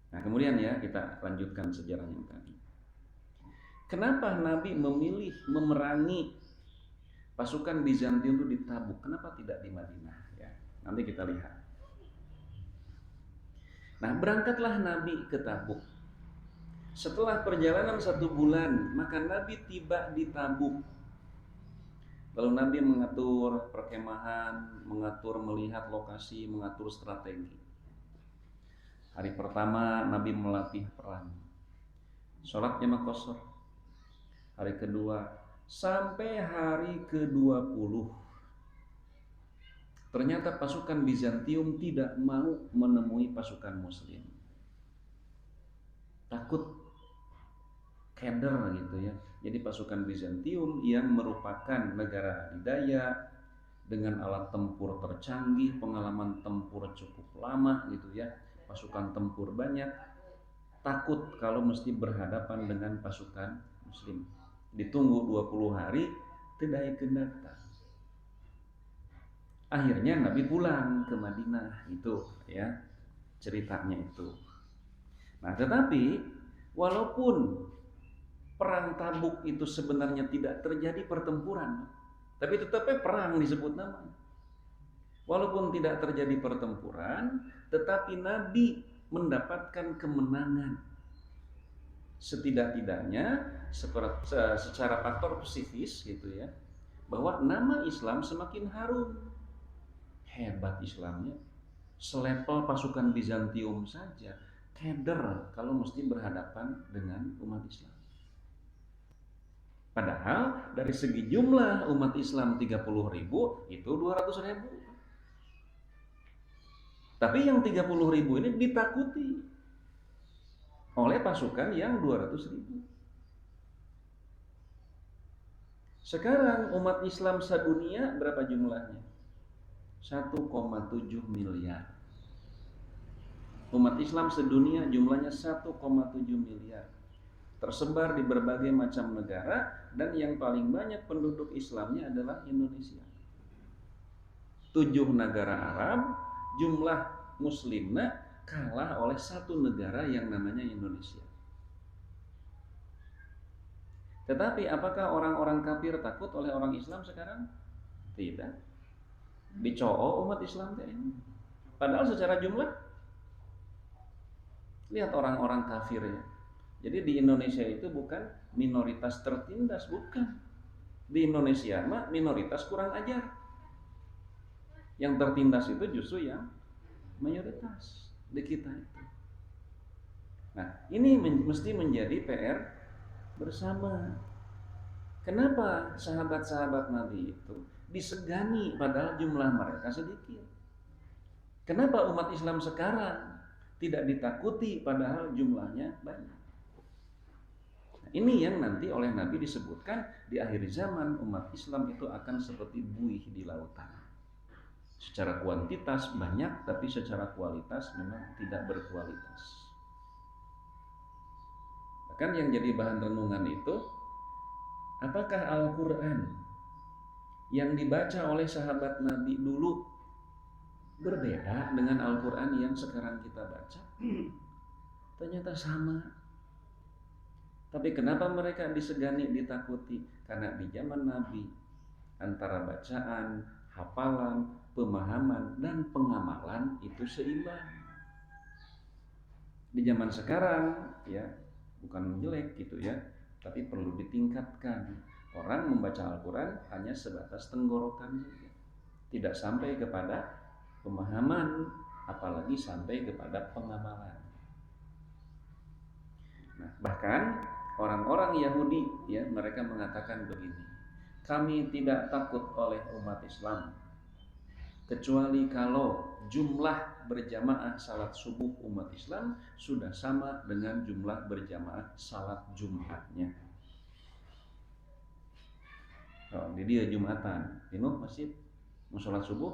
Speaker 3: Nah, kemudian ya kita lanjutkan sejarah yang tadi. Kenapa Nabi memilih memerangi pasukan Bizantium itu di Tabuk? Kenapa tidak di Madinah? Ya, nanti kita lihat. Nah, berangkatlah Nabi ke Tabuk. Setelah perjalanan 1 bulan, maka Nabi tiba di Tabuk. Lalu Nabi mengatur perkemahan, mengatur melihat lokasi, mengatur strategi. Hari pertama Nabi melatih perang, sholat jamaah qashar. Hari kedua sampai hari ke-20, ternyata pasukan Bizantium tidak mau menemui pasukan Muslim. Takut keder gitu ya. Jadi pasukan Bizantium yang merupakan negara adidaya dengan alat tempur tercanggih, pengalaman tempur cukup lama gitu ya, pasukan tempur banyak, takut kalau mesti berhadapan dengan pasukan Muslim. Ditunggu 20 hari tidak datang. Akhirnya Nabi pulang ke Madinah, itu ya ceritanya itu. Nah, tetapi walaupun perang Tabuk itu sebenarnya tidak terjadi pertempuran, tapi tetapnya perang disebut nama. Walaupun tidak terjadi pertempuran, tetapi Nabi mendapatkan kemenangan. Setidak-tidaknya secara faktor psikis gitu ya, bahwa nama Islam semakin harum. Hebat Islamnya, selevel pasukan Bizantium saja keder kalau mesti berhadapan dengan umat Islam. Padahal dari segi jumlah umat Islam 30.000, itu 200.000. Tapi yang 30.000 ini ditakuti oleh pasukan yang 200.000. Sekarang umat Islam sedunia berapa jumlahnya? 1,7 miliar. Umat Islam sedunia jumlahnya 1,7 miliar. Tersebar di berbagai macam negara, dan yang paling banyak penduduk Islamnya adalah Indonesia. 7 negara Arab, jumlah muslimnya kalah oleh 1 negara yang namanya Indonesia. Tetapi apakah orang-orang kafir takut oleh orang Islam sekarang? Tidak. Dicoo umat Islam ini. Padahal secara jumlah, lihat orang-orang kafir ya. Jadi di Indonesia itu bukan minoritas tertindas, bukan. Di Indonesia mah minoritas kurang ajar. Yang tertindas itu justru yang mayoritas di kita itu. Nah, ini mesti menjadi PR bersama. Kenapa sahabat-sahabat Nabi itu disegani padahal jumlah mereka sedikit? Kenapa umat Islam sekarang tidak ditakuti padahal jumlahnya banyak? Ini yang nanti oleh Nabi disebutkan di akhir zaman umat Islam itu akan seperti buih di lautan. Secara kuantitas banyak, tapi secara kualitas memang tidak berkualitas. Bahkan yang jadi bahan renungan itu, apakah Al-Quran yang dibaca oleh sahabat Nabi dulu berbeda dengan Al-Quran yang sekarang kita baca? Ternyata sama. Tapi kenapa mereka disegani, ditakuti? Karena di zaman Nabi antara bacaan, hafalan, pemahaman, dan pengamalan itu seimbang. Di zaman sekarang ya bukan jelek gitu ya, tapi perlu ditingkatkan. Orang membaca Al-Quran hanya sebatas tenggorokan saja, tidak sampai kepada pemahaman, apalagi sampai kepada pengamalan. Nah, bahkan orang-orang Yahudi ya, mereka mengatakan begini, kami tidak takut oleh umat Islam kecuali kalau jumlah berjamaah salat subuh umat Islam sudah sama dengan jumlah berjamaah salat Jumatnya. Oh, di dia Jumatan, penuh masjid, mau salat subuh,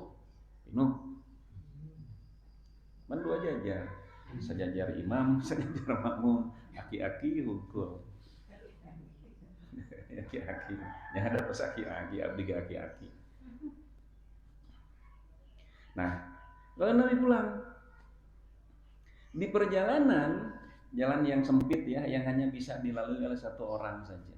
Speaker 3: penuh. Man dua jajar, sejajar imam, sejajar makmum, aki-aki hukul. Aki-aki, ya ada pas aki-aki, abdi aki-aki. Nah, lalu Nabi pulang. Di perjalanan, jalan yang sempit ya, yang hanya bisa dilalui oleh satu orang saja.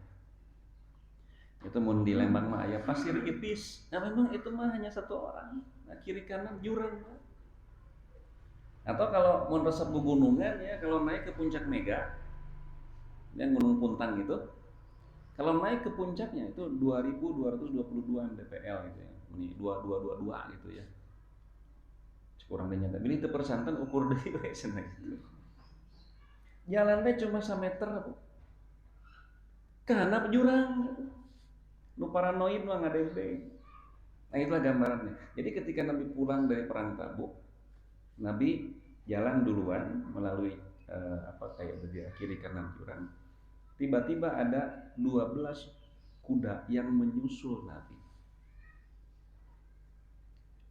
Speaker 3: Itu mau di Lembang mah ya pasir ipis. Nah memang itu mah hanya satu orang. Nah, kiri kanan jurang. Atau kalau mau resep pegunungan ya, kalau naik ke puncak Mega, yang Gunung Puntang itu, kalau naik ke puncaknya itu 2222 mdpl gitu ya. Ini 2222 gitu ya. Kurang dinyata. Ini teu persanten ukur deui we cenah gitu. Jalan teh cuma 1 meter. Kana jurang. Nu paranoid mah ngadendeng. Nah, itulah gambarannya. Jadi ketika Nabi pulang dari perang Tabuk, Nabi jalan duluan melalui kayak begitu kiri kanan jurang. Tiba-tiba ada 12 kuda yang menyusul Nabi.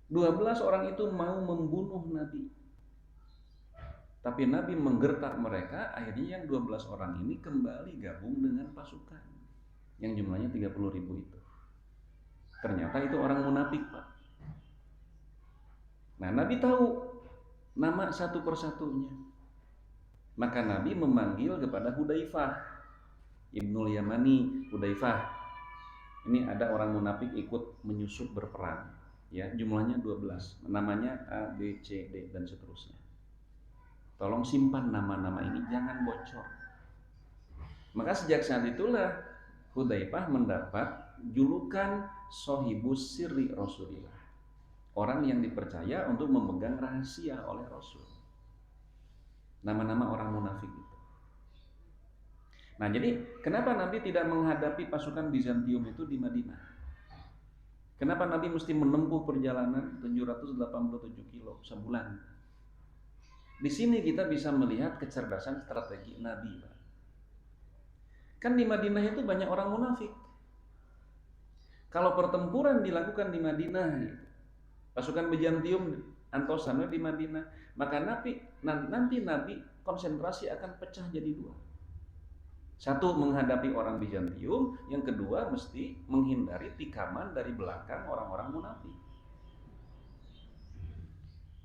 Speaker 3: 12 orang itu mau membunuh Nabi. Tapi Nabi menggertak mereka, akhirnya yang 12 orang ini kembali gabung dengan pasukan yang jumlahnya 30.000 itu. Ternyata itu orang munafik, Pak. Nah, Nabi tahu nama satu persatunya. Maka Nabi memanggil kepada Hudzaifah Ibnul Yamani. Hudzaifah, ini ada orang munafik ikut menyusup berperang. Ya, jumlahnya 12. Namanya A, B, C, D dan seterusnya. Tolong simpan nama-nama ini, jangan bocor. Maka sejak saat itulah Hudzaifah mendapat julukan Sohibus Sirri Rasulillah. Orang yang dipercaya untuk memegang rahasia oleh Rasul. Nama-nama orang munafik itu. Nah, jadi kenapa Nabi tidak menghadapi pasukan Bizantium itu di Madinah? Kenapa Nabi mesti menempuh perjalanan 787 kilo sebulan? Di sini kita bisa melihat kecerdasan strategi Nabi, Pak. Kan di Madinah itu banyak orang munafik. Kalau pertempuran dilakukan di Madinah, pasukan Bizantium antosana di Madinah, maka nanti Nabi konsentrasi akan pecah jadi dua. Satu menghadapi orang Bizantium, yang kedua mesti menghindari tikaman dari belakang orang-orang munafik.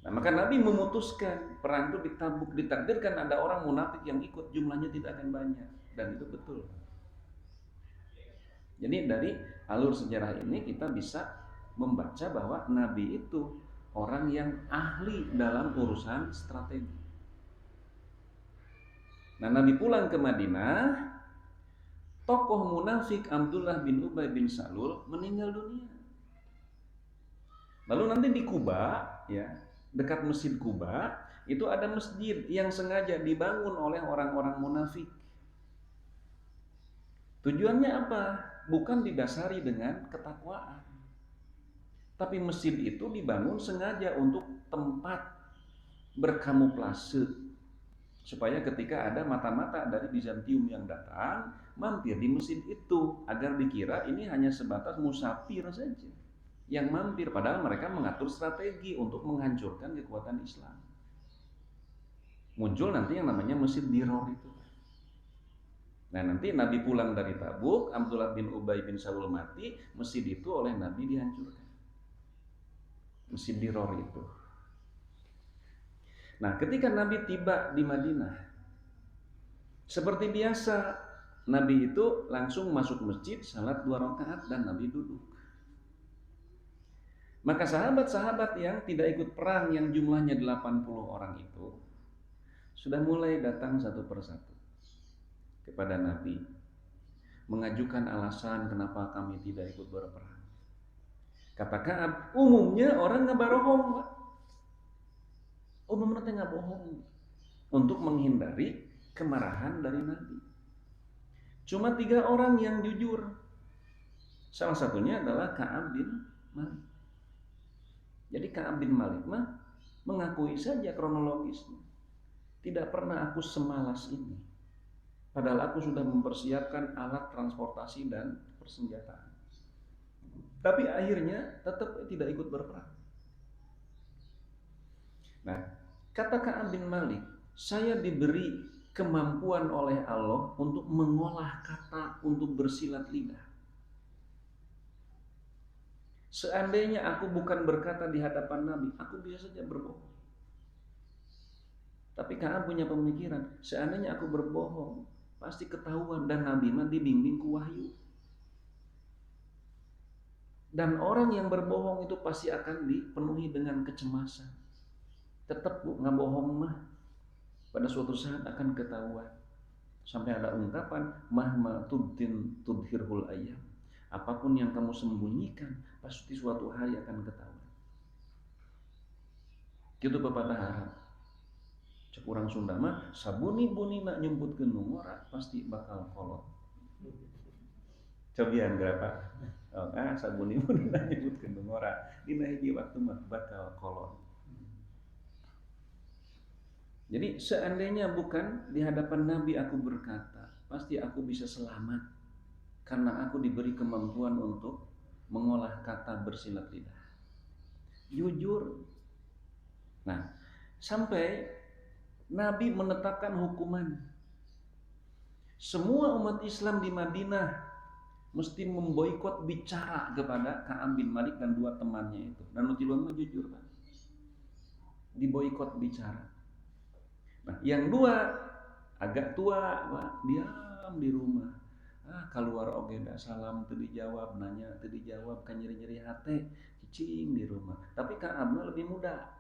Speaker 3: Nah, maka Nabi memutuskan perang itu di Tabuk, ditakdirkan ada orang munafik yang ikut, jumlahnya tidak akan banyak, dan itu betul. Jadi dari alur sejarah ini kita bisa membaca bahwa Nabi itu orang yang ahli dalam urusan strategi. Nah, Nabi pulang ke Madinah, tokoh munafik Abdullah bin Ubay bin Salul meninggal dunia. Lalu nanti di Kuba, ya, dekat Masjid Kuba, itu ada masjid yang sengaja dibangun oleh orang-orang munafik. Tujuannya apa? Bukan didasari dengan ketakwaan. Tapi masjid itu dibangun sengaja untuk tempat berkamuflase. Supaya ketika ada mata-mata dari Bizantium yang datang, mampir di masjid itu agar dikira ini hanya sebatas musafir saja yang mampir, padahal mereka mengatur strategi untuk menghancurkan kekuatan Islam. Muncul nanti yang namanya Masjid Diror itu. Nah, nanti Nabi pulang dari Tabuk, Abdullah bin Ubay bin Salul mati, masjid itu oleh Nabi dihancurkan. Masjid Diror itu. Nah, ketika Nabi tiba di Madinah, seperti biasa, Nabi itu langsung masuk masjid, salat 2 rakaat dan Nabi duduk. Maka sahabat-sahabat yang tidak ikut perang yang jumlahnya 80 orang itu sudah mulai datang satu persatu kepada Nabi, mengajukan alasan kenapa kami tidak ikut berperang. Kata Ka'ab, umumnya orang ngebarohong, Pak. Umumnya nggak bohong untuk menghindari kemarahan dari Nabi. Cuma 3 orang yang jujur. Salah satunya adalah Ka'ab bin Malik. Jadi Ka'ab bin Malik mah mengakui saja kronologisnya. Tidak pernah aku semalas ini. Padahal aku sudah mempersiapkan alat transportasi dan persenjataan. Tapi akhirnya tetap tidak ikut berperang. Nah, kata Ka'ab bin Malik, saya diberi kemampuan oleh Allah untuk mengolah kata, untuk bersilat lidah. Seandainya aku bukan berkata di hadapan Nabi, aku bisa saja berbohong. Tapi Ka'ab punya pemikiran, seandainya aku berbohong, pasti ketahuan dan Nabi mah dibimbing ku wahyu. Dan orang yang berbohong itu pasti akan dipenuhi dengan kecemasan. Tetap bu, nggak bohong mah pada suatu saat akan ketahuan. Sampai ada ungkapan mahma tudhin tudhirhul ayyam. Apapun yang kamu sembunyikan pasti suatu hari akan ketahuan. Itu pepatah Arab. Cek urang Sunda mah sabuni-buni nak nyumput genung ora pasti bakal kolot. Cobian berapa? Sabuni-buni nak nyumput genung ora dina hiji waktu mah bakal kolot. Jadi seandainya bukan di hadapan Nabi aku berkata, pasti aku bisa selamat karena aku diberi kemampuan untuk mengolah kata bersilat lidah. Jujur. Nah, sampai Nabi menetapkan hukuman. Semua umat Islam di Madinah mesti memboikot bicara kepada Ka'ab bin Malik dan 2 temannya itu. Dan Nutilun mah jujur, Pak. Diboikot bicara. Nah, yang 2 agak tua, Pak, diam di rumah. Keluar oge da salam teu dijawab, nanya teu dijawab, kan nyeri-nyeri hate, cicing di rumah. Tapi Ka'ab lebih muda.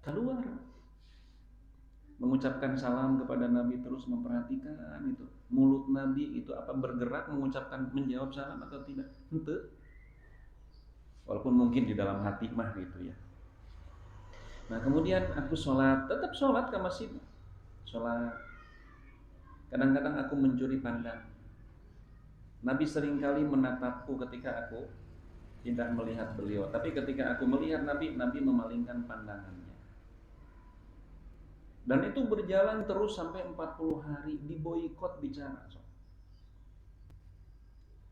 Speaker 3: Keluar. Mengucapkan salam kepada Nabi, terus memperhatikan itu. Mulut Nabi itu apa bergerak mengucapkan menjawab salam atau tidak? Henteu. Walaupun mungkin di dalam hati mah gitu ya. Nah, kemudian aku tetap sholat ke masjid. Sholat. Kadang-kadang aku mencuri pandang. Nabi seringkali menatapku ketika aku tidak melihat beliau. Tapi ketika aku melihat Nabi memalingkan pandangannya. Dan itu berjalan terus sampai 40 hari diboikot bicara.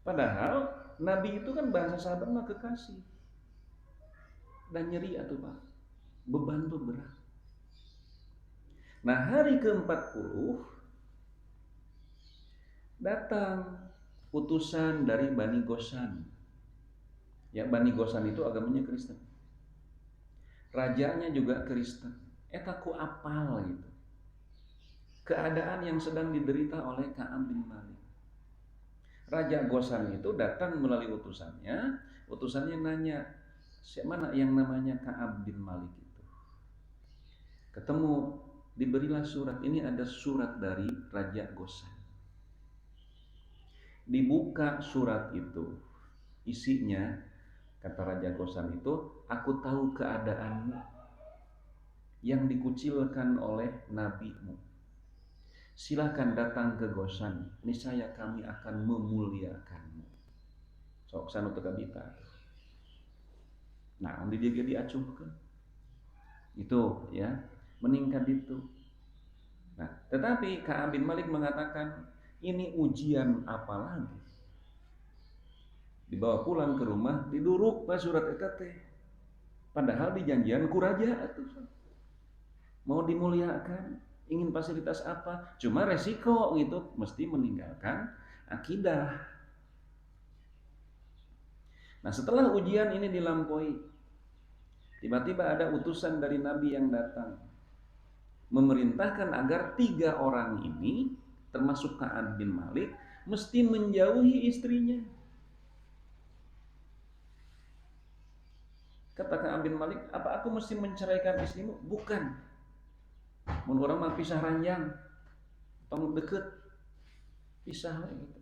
Speaker 3: Padahal Nabi itu kan bahasa sahabat mah kekasih. Dan nyeri atuh Pak. Beban tuh berat. Nah, hari ke-40 datang utusan dari Bani Ghassan. Ya, Bani Ghassan itu agamanya Kristen. Rajanya juga Kristen. Eta ku apal gitu. Keadaan yang sedang diderita oleh Ka'ab bin Malik. Raja Ghassan itu datang melalui utusannya. Utusannya nanya, siapa mana yang namanya Ka'ab bin Malik itu? Ketemu, diberilah surat. Ini ada surat dari Raja Ghassan. Dibuka surat itu, isinya kata Raja Ghassan itu, aku tahu keadaanmu yang dikucilkan oleh nabimu. Silakan datang ke Ghassan, niscaya kami akan memuliakanmu. Sok sanu teu kabita. Nah, andi dia diacuhkeun. Itu ya, meningkat itu. Nah, tetapi Ka'ab bin Malik mengatakan, ini ujian apa lagi? Dibawa pulang ke rumah, diduruk pas surat eta teh. Padahal dijanjian ku raja atuh. Mau dimuliakan, ingin fasilitas apa? Cuma resiko gitu, mesti meninggalkan akidah. Nah, setelah ujian ini dilampaui, tiba-tiba ada utusan dari Nabi yang datang memerintahkan agar 3 orang ini, termasuk Ka'ab bin Malik, mesti menjauhi istrinya. Kata Ka'ab bin Malik, apa aku mesti menceraikan istrimu? Bukan. Mun urang mah pisah ranjang, tong deket, pisah gitu.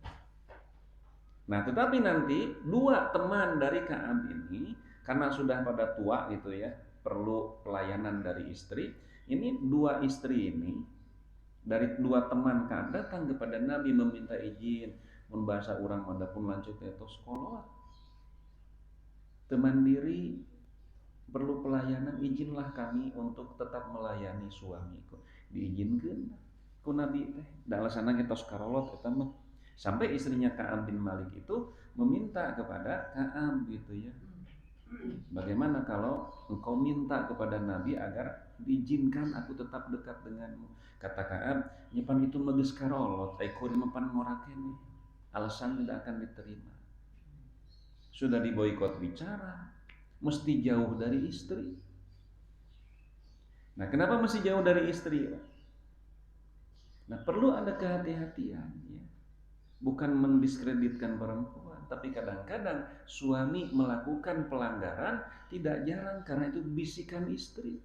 Speaker 3: Nah, tetapi nanti 2 teman dari Ka'ab ini, karena sudah pada tua gitu ya, perlu pelayanan dari istri. Ini 2 istri ini Dari dua teman Ka'ab datang kepada Nabi meminta izin, mun bahasa urang mah pun lanjut eta sekolah. Teman diri perlu pelayanan, izinlah kami untuk tetap melayani suamiku. Diizinkan ku Nabi teh. Da alasana kita karolot eta mah. Sampai istrinya Ka'ab bin Malik itu meminta kepada Ka'ab gitu ya. Bagaimana kalau engkau minta kepada Nabi agar diizinkan aku tetap dekat denganmu? Kata Ka'ab, nyepan itu magis karolot, aikun mepan ngorakene. Alasan tidak akan diterima. Sudah diboikot bicara, mesti jauh dari istri. Nah, kenapa mesti jauh dari istri? Nah, perlu ada kehati-hatian ya. Bukan mendiskreditkan perempuan, tapi kadang-kadang suami melakukan pelanggaran tidak jarang karena itu bisikan istri.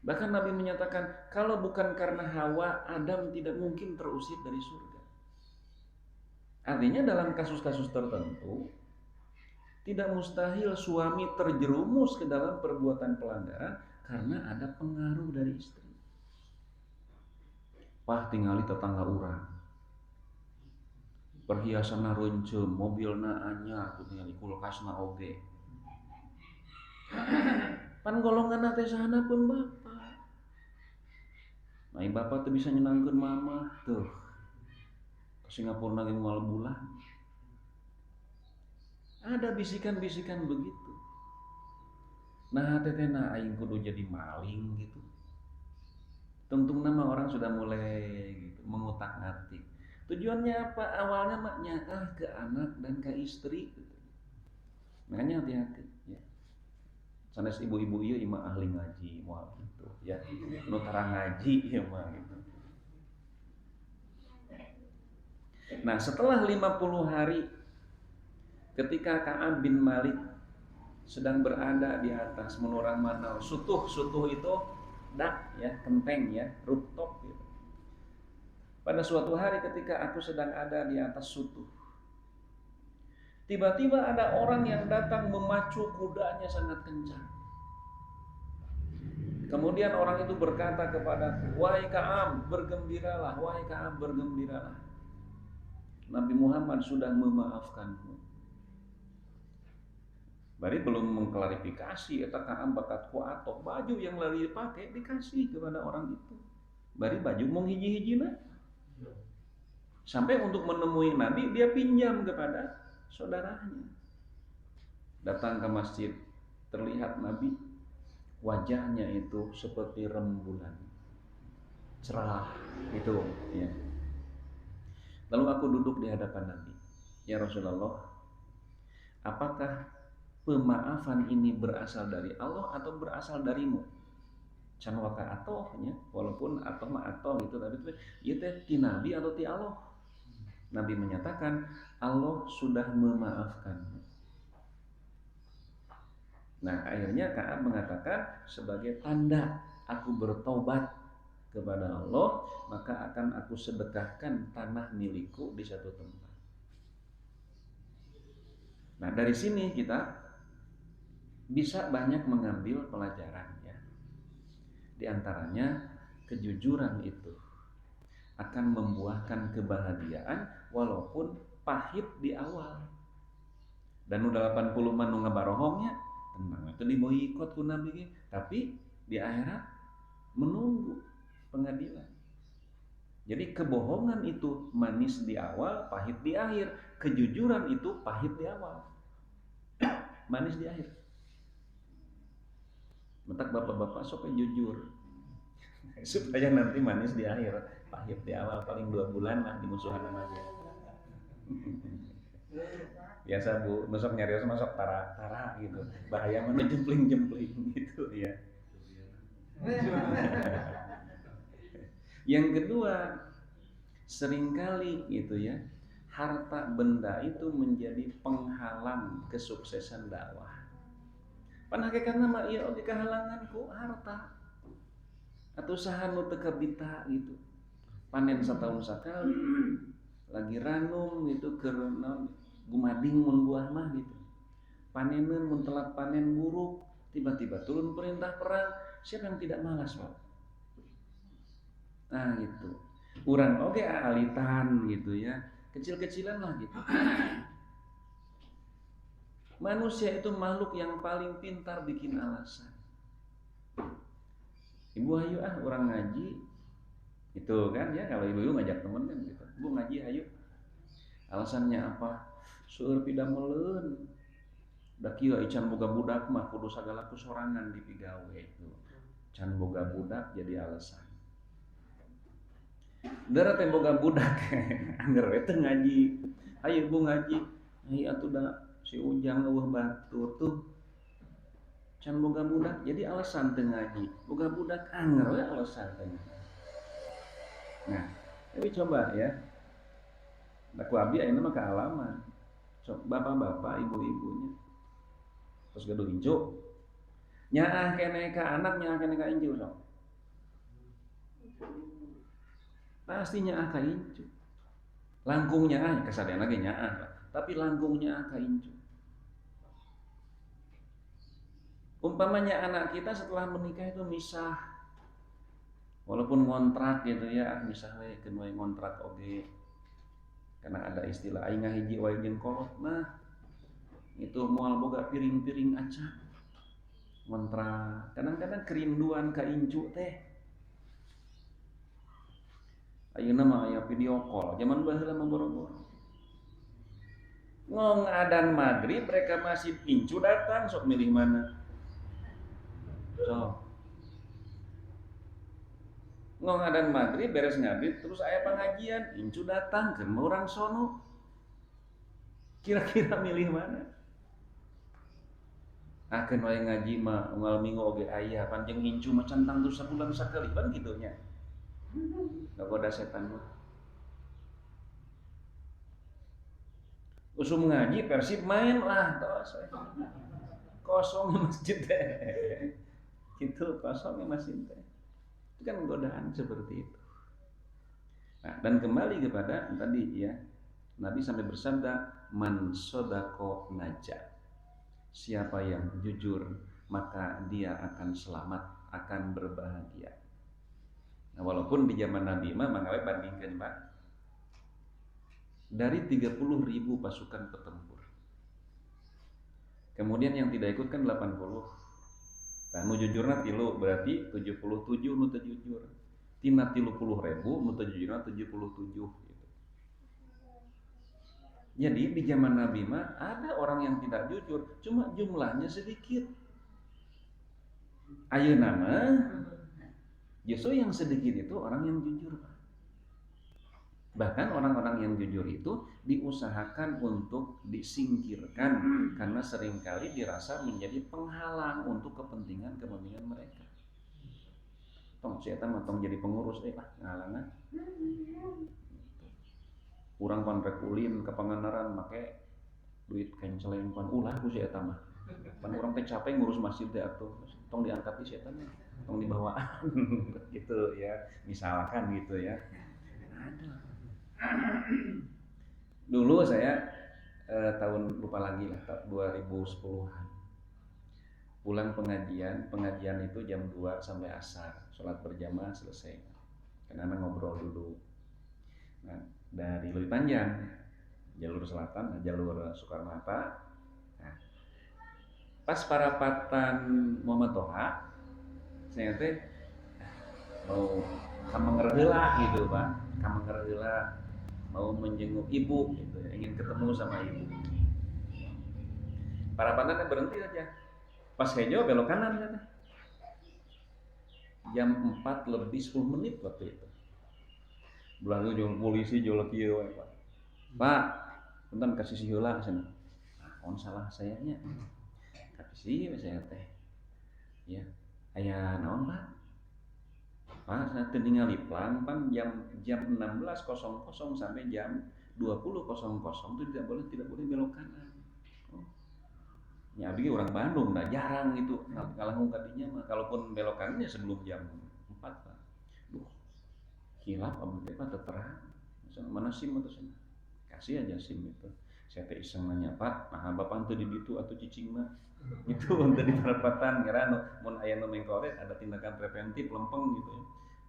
Speaker 3: Bahkan Nabi menyatakan, kalau bukan karena Hawa, Adam tidak mungkin terusir dari surga. Artinya dalam kasus-kasus tertentu, tidak mustahil suami terjerumus ke dalam perbuatan pelanggaran karena ada pengaruh dari istri. Pah tingali tetangga urang, perhiasan runcul, mobilna anyar, tingali kulkasna oge. Pan golongan teh sahana pun bapak. Nah, bapak tuh bisa nyenangkeun mama tuh. Ke Singapura lagi mal bulan. Ada bisikan-bisikan begitu. Nah, tetena aing kudu jadi maling gitu. Tungtung nama orang sudah mulai gitu, mengutak-atik. Tujuannya apa? Awalnya mak nyakah ke anak dan ke istri gitu. Makanya hati-hati ya. Sanes ibu-ibu ieu imah ahli ngaji moal gitu ya. Nu tara ngaji ya mah gitu. Nah, setelah 50 hari ketika Ka'ab bin Malik sedang berada di atas menurut manau sutuh itu dak ya, kenteng ya, rooftop gitu. Pada suatu hari ketika aku sedang ada di atas sutuh, tiba-tiba ada orang yang datang memacu kudanya sangat kencang. Kemudian orang itu berkata kepadaku, "Wahai Ka'ab, bergembiralah, wahai Ka'ab, bergembiralah. Nabi Muhammad sudah memaafkanmu." Bari belum mengklarifikasi eta Ka'ab bakat ku atau baju yang lari dipakai dikasih kepada orang itu. Bari baju mung hiji-hijina. Sampai untuk menemui Nabi dia pinjam kepada saudaranya. Datang ke masjid, terlihat Nabi wajahnya itu seperti rembulan. Cerah itu ya. Lalu aku duduk di hadapan Nabi. Ya Rasulullah, apakah pemaafan ini berasal dari Allah atau berasal darimu? Can waka atohnya, walaupun atoh mah atoh gitu, tapi itu ieu teh ti Nabi atau ti Allah? Nabi menyatakan Allah sudah memaafkanmu. Nah, akhirnya Ka'ab mengatakan sebagai tanda aku bertobat kepada Allah, maka akan aku sedekahkan tanah milikku di satu tempat. Nah, dari sini kita bisa banyak mengambil pelajaran ya. Di antaranya kejujuran itu akan membuahkan kebahagiaan walaupun pahit di awal. Dan udah 80 man nu ngabarohongnya tenang itu diboikot ku Nabi, tapi di akhirat menunggu pengadilan. Jadi kebohongan itu manis di awal, pahit di akhir. Kejujuran itu pahit di awal, manis di akhir. Mentak bapak-bapak sok jujur supaya nanti manis di akhir, pahit di awal, paling 2 bulan lah di musuhan aja. Biasa bu, nusok nyarios masuk tara gitu, bahaya mana jempling gitu ya. Yang kedua, seringkali gitu ya, harta benda itu menjadi penghalang kesuksesan dakwah. Pan hakikatna mah ieu oge kahalangan ku harta. Atau saha nu teu kabita gitu. Panen satahun sakali, lagi ranum gitu keur naon gumading mun buah mah gitu. Paneneun mun telat panen buruk, tiba-tiba turun perintah perang, siapa yang tidak malas, Pak? Nah gitu. Urang oge alitan gitu ya. Kecil-kecilan lah gitu. Manusia itu makhluk yang paling pintar bikin alasan. Ibu hayu orang ngaji. Itu kan ya, kalau ibu ngajak temen kan gitu. Ibu ngaji hayu. Alasannya apa? Seueur pidameleun. Da kieu can boga budak mah kudu sagala kusorangan di pigawe itu. Can boga budak jadi alasan. Dara teh boga budak. Angger we teu ngaji. Hayu ibu ngaji. Ai atuh da si Ujang eueuh batur tuh. Can boga budak jadi alasan teu ngaji. Boga budak anger we alasan teh. Nah, tapi coba ya. Aku abdi ayeuna mah kealaman. Bapak-bapak, ibu-ibunya. Terus gaduh incu. Nyaah kene ka anak, nyaah kene ka incu sok. Pasti nyaah ka incu. Langkung nyaah kasadean lagi nyaah lah. Tapi langkung nyaah ka incu. Umpamanya anak kita setelah menikah itu misah. Walaupun ngontrak gitu ya, misah we keun we ngontrak oge. Karena ada istilah aing ngahiji wae jeung kolot mah. Itu moal boga piring-piring acak. Ngontrak. Kadang-kadang kerinduan ka incu teh. Ayeuna mah aya video call. Zaman baheula mah boro-boro. Ngong adan maghrib mereka masih incu datang sok milih mana. Sok. Ngong adan maghrib beres ngabid terus aya pengajian, incu datang ke orang sono. Kira-kira milih mana? Akeun wae ngaji mah unggal minggu oge aya panjang incu mah centang tuh sabulan sakali kan kitu nya. Goda setan mah. Usum ngaji Persib main lah tos. Kosong masjid teh. Kitu kosong masjid teh. Itu kan godaan seperti itu. Nah, dan kembali kepada tadi ya, Nabi sampai bersabda, man sodako najah. Siapa yang jujur maka dia akan selamat, akan berbahagia. Nah, walaupun di zaman Nabi mah mangawe bandingkeun Pak. Dari 30.000 pasukan petempur. Kemudian yang tidak ikut kan 80. Nah, nu jujurna tilu berarti 77 nu teu jujur. Tina 30.000 nu teu jujurna 77 gitu. Jadi di zaman Nabi mah ada orang yang tidak jujur, cuma jumlahnya sedikit. Ayeuna mah justru yang sedikit itu orang yang jujur. Bahkan orang-orang yang jujur itu diusahakan untuk disingkirkan karena seringkali dirasa menjadi penghalang untuk kepentingan mereka. Tong si eta mah tong jadi pengurus ngalangan. Urang pan rek ulin ka Pangandaran make duit kenceleng pan ulah ku si eta mah. Pan urang teh capek ngurus masjid teh atuh. Tong diangkat si eta mah, tong dibawaan gitu ya. Misalkan gitu ya. Aduh. Dulu saya tahun lupa lagi lah 2010-an pulang pengajian itu jam 2 sampai asar, sholat berjamaah selesai karena ngobrol dulu. Nah, dari Leuwi Panjang jalur selatan, jalur Soekarno-Hatta. Nah, pas parapatan Muhammad Toha saya teh mau kamangeur heula gitu Pak, kamangeur heula mau menjenguk ibu gitu ya, ingin ketemu sama ibu. Parapatannya berhenti saja. Pas hejo belok kanan kan. Jam 4 lebih 10 menit waktu itu. Belah itu polisi jol kieu we, Pak. Pak, punten kasih si heula cenah. Naon salah saya nya? Kasih saya teh. Ya. Aya naon, Pak? Pak, saya ningali plan jam 16.00 sampai jam 20.00 itu tidak boleh belok kanan. Oh. Ya abdi orang Bandung dah jarang itu ngalangung kadinya mah. Kalaupun belok kanannya sebelum jam 4, Pak. Duh. Hilap abdi teh terang. Mana SIM atau sana? Kasih aja SIM itu. Saya teh iseng nanya, Pak, nah Bapak teu di ditu atuh cicing mah. Itu untuk di perapatan ngira mun aya nu mengkoret ada tindakan preventif lempeng gitu ya.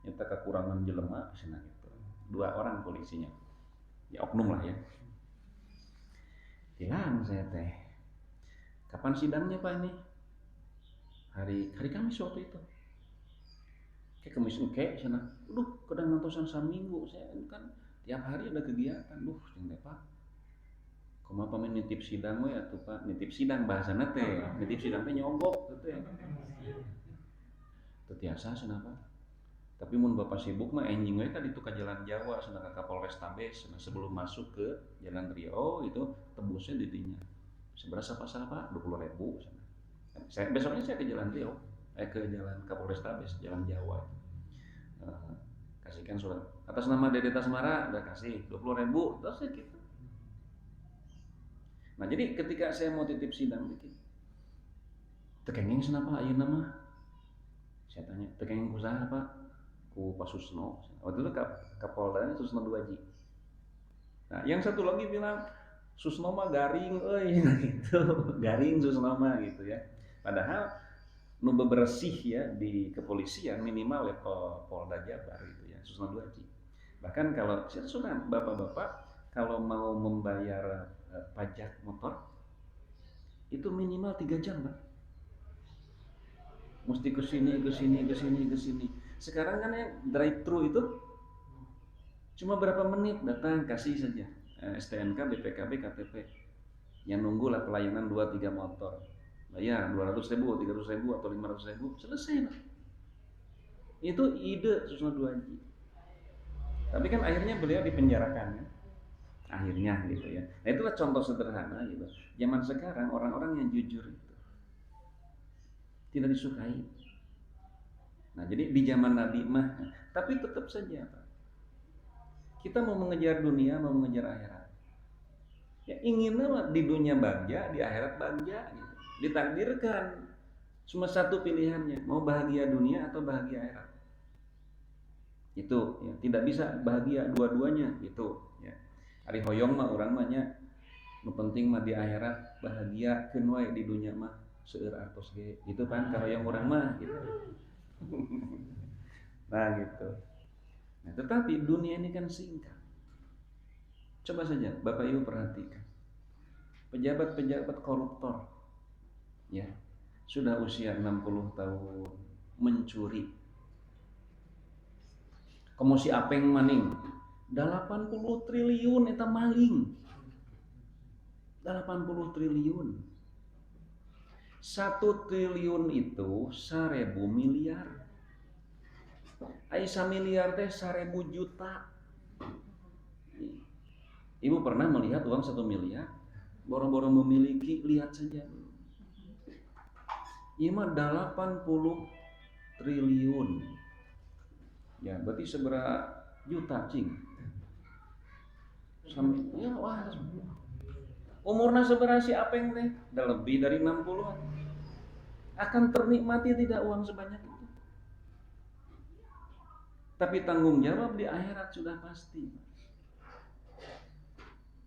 Speaker 3: nyata kekurangan jelema cenah gitu. 2 orang polisinya. Ya oknum lah ya. Bilang saya teh, kapan sidangnya Pak ini? Hari Kamis waktu itu. Kayak Kamis engke cenah. Aduh, kadang ngantosan saminggu saya kan tiap hari ada kegiatan. Duh, jeung teh Pak. Kumaha pamain nitip sidang we atuh Pak? Nitip sidang bahasana teh. Nitip sidang teh nyogok teh. Teu tiasa cenah Pak. Tapi mun Bapak sibuk mah enjing we tadi tuh ka Jalan Jawa cenah ka Kapolrestabes cenah sebelum masuk ke Jalan Riau itu tembusnya di dinya. Seberapa pasal Pak? 20.000 cenah. Saya besoknya saya ke Jalan Riau, ke Jalan Kapolrestabes, Jalan Jawa. Kasihkan surat atas nama Dede Tasmara udah kasih 20.000 terus ya gitu. Nah jadi ketika saya mau titip sidang dikit, tekenging kenapa ayeuna mah? Saya tanya, tekenging kusaha Pak? Ku Pak Susno. Waktu itu Kapoldanya Susno Duaji. Nah yang satu lagi bilang Susno mah garing, gitu, garing Susno mah gitu ya. Padahal nu bebersih ya di kepolisian minimal level Polda Jabar gitu ya, Susno Duaji. Bahkan kalau saya suka bapak-bapak kalau mau membayar pajak motor itu minimal 3 jam Pak. Mesti ke sini. Sekarang kan ya drive thru itu cuma berapa menit datang kasih saja STNK, BPKB, KTP. Yang nunggu lah pelayanan 2-3 motor. Bayar 200.000, 300.000 atau 500.000 selesai Pak. Itu ide Susno Duaji. Tapi kan akhirnya beliau dipenjarakan ya. Akhirnya gitu ya. Nah itulah contoh sederhana gitu. Zaman sekarang orang-orang yang jujur itu tidak disukai. Nah jadi di zaman Nabi mah, tapi tetap saja Pak. Kita mau mengejar dunia, mau mengejar akhirat. Ya inginnya di dunia bahagia, di akhirat bahagia gitu. Ditakdirkan cuma satu pilihannya, mau bahagia dunia atau bahagia akhirat. Itu ya, tidak bisa bahagia dua-duanya gitu ya. Ari hoyong mah urang mah nya nu penting mah di akhirat bahagia keun wae di dunia mah seueur artos ge gitu kan ka hoyong urang mah gitu. Nah gitu. Nah, tetapi dunia ini kan singkat. Coba saja Bapak Ibu perhatikan. Pejabat-pejabat koruptor ya, sudah usia 60 tahun mencuri. Komo si Apeng maning 80 triliun eta maling. 80 triliun. 1 triliun itu 1000 miliar. Ai 1 miliar teh 1000 juta. Ibu pernah melihat uang 1 miliar? Boro-boro memiliki, lihat saja. Ieu mah 80 triliun. Ya, berarti seberapa juta cing? Ya wah. Umurna seberapa si Apeng teh? Udah lebih dari 60-an. Akan ternikmati tidak uang sebanyak itu? Tapi tanggung jawab di akhirat sudah pasti.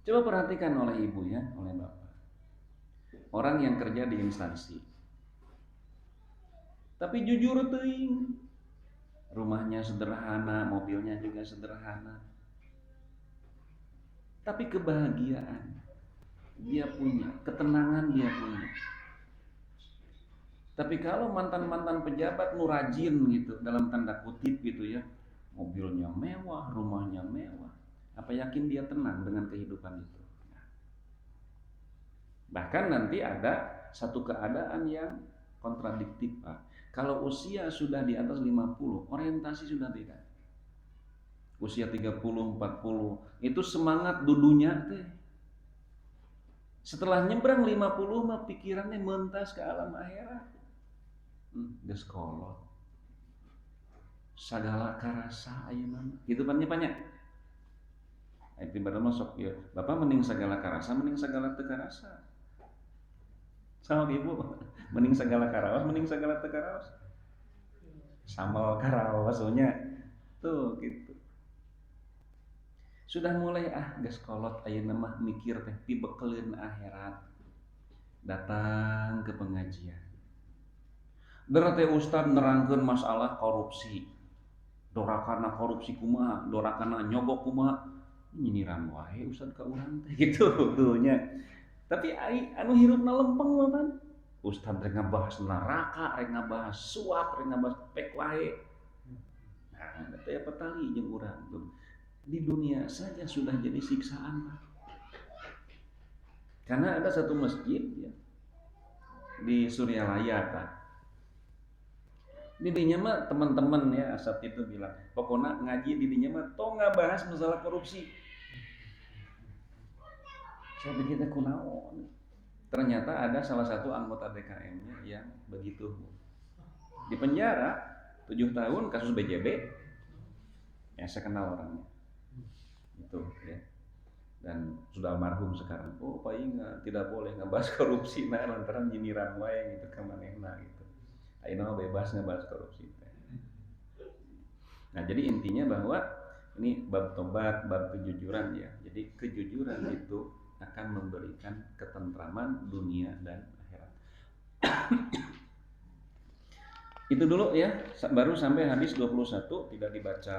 Speaker 3: Coba perhatikan oleh ibu ya, oleh bapak. Orang yang kerja di instansi. Tapi jujur teuing. Rumahnya sederhana, mobilnya juga sederhana. Tapi kebahagiaan dia punya, ketenangan dia punya. Tapi kalau mantan-mantan pejabat nu rajin gitu, dalam tanda kutip gitu ya, mobilnya mewah, rumahnya mewah, apa yakin dia tenang dengan kehidupan itu? Bahkan nanti ada satu keadaan yang kontradiktif Pak. Kalau usia sudah di atas 50, orientasi sudah beda. Usia 30, 40, itu semangat dudunya teh. Setelah nyebrang 50 mah pikirannya mentas ke alam akhirat. Geus kolot. Sagala karasa ayeuna mah. Gitu pan banyak. Itu badan masuk ya. Bapak mending sagala karasa, mending sagala teu karasa. Sama ibu, mending sagala karaos, mending sagala teu karaos. Samal karaos nya. Tuh gitu. Sudah mulai geus kolot ayeuna mah mikir teh pibekeleun akhirat. Datang ke pengajian. Dera teh ustad nerangkeun masalah korupsi. dorakana korupsi kumaha, dorakana nyogok kumaha, nyinyiran wae ustad ka urang teh gitu tuhnya. Tapi anu hirupna lempeng mah pan. Ustad rek ngabahas neraka, rek ngabahas suap, rek ngabahas pek wae. Nah, teh petali jeung urang tuh. Di dunia saja sudah jadi siksaan, Pak. Karena ada satu masjid ya, di Suryalaya, Pak. Didinya mah teman-teman ya asap itu bilang, pokoknya ngaji didinya mah tong ngabahas masalah korupsi. Saya pikir kunaon. Ternyata ada salah satu anggota DKM-nya yang begitu. Di penjara 7 tahun kasus BJB. Ya saya kenal orangnya. Itu ya. Dan sudah almarhum sekarang. Oh, Pak Inga tidak boleh ngebahas korupsi nah lantaran nyinyiran wae gitu ka manehna gitu. Ayeuna bebas ngebahas korupsi. Nah, jadi intinya bahwa ini bab tobat, bab kejujuran ya. Jadi kejujuran itu akan memberikan ketentraman dunia dan akhirat. Itu dulu ya, baru sampai hadis 21 tidak dibaca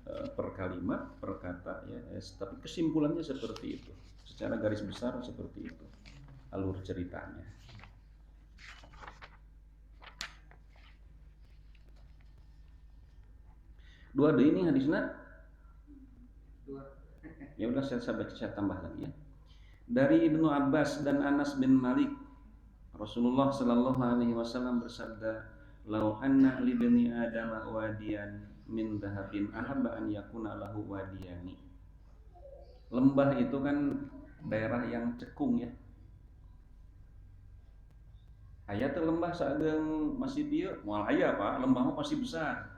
Speaker 3: per kalimat, per kata ya, tapi kesimpulannya seperti itu. Secara garis besar seperti itu alur ceritanya. Dua deh ini hadisnya. Ya udah saya baca, saya tambah lagi ya. Dari Ibnu Abbas dan Anas bin Malik, Rasulullah Shallallahu Alaihi Wasallam bersabda, "Lau anna li bani Adam wadiyan min dahabin ahabba an yakuna lahu wadiyani." Lembah itu kan daerah yang cekung ya. Aya teh lembah sageung masih dieu, moal aya Pak, lembah mah pasti besar.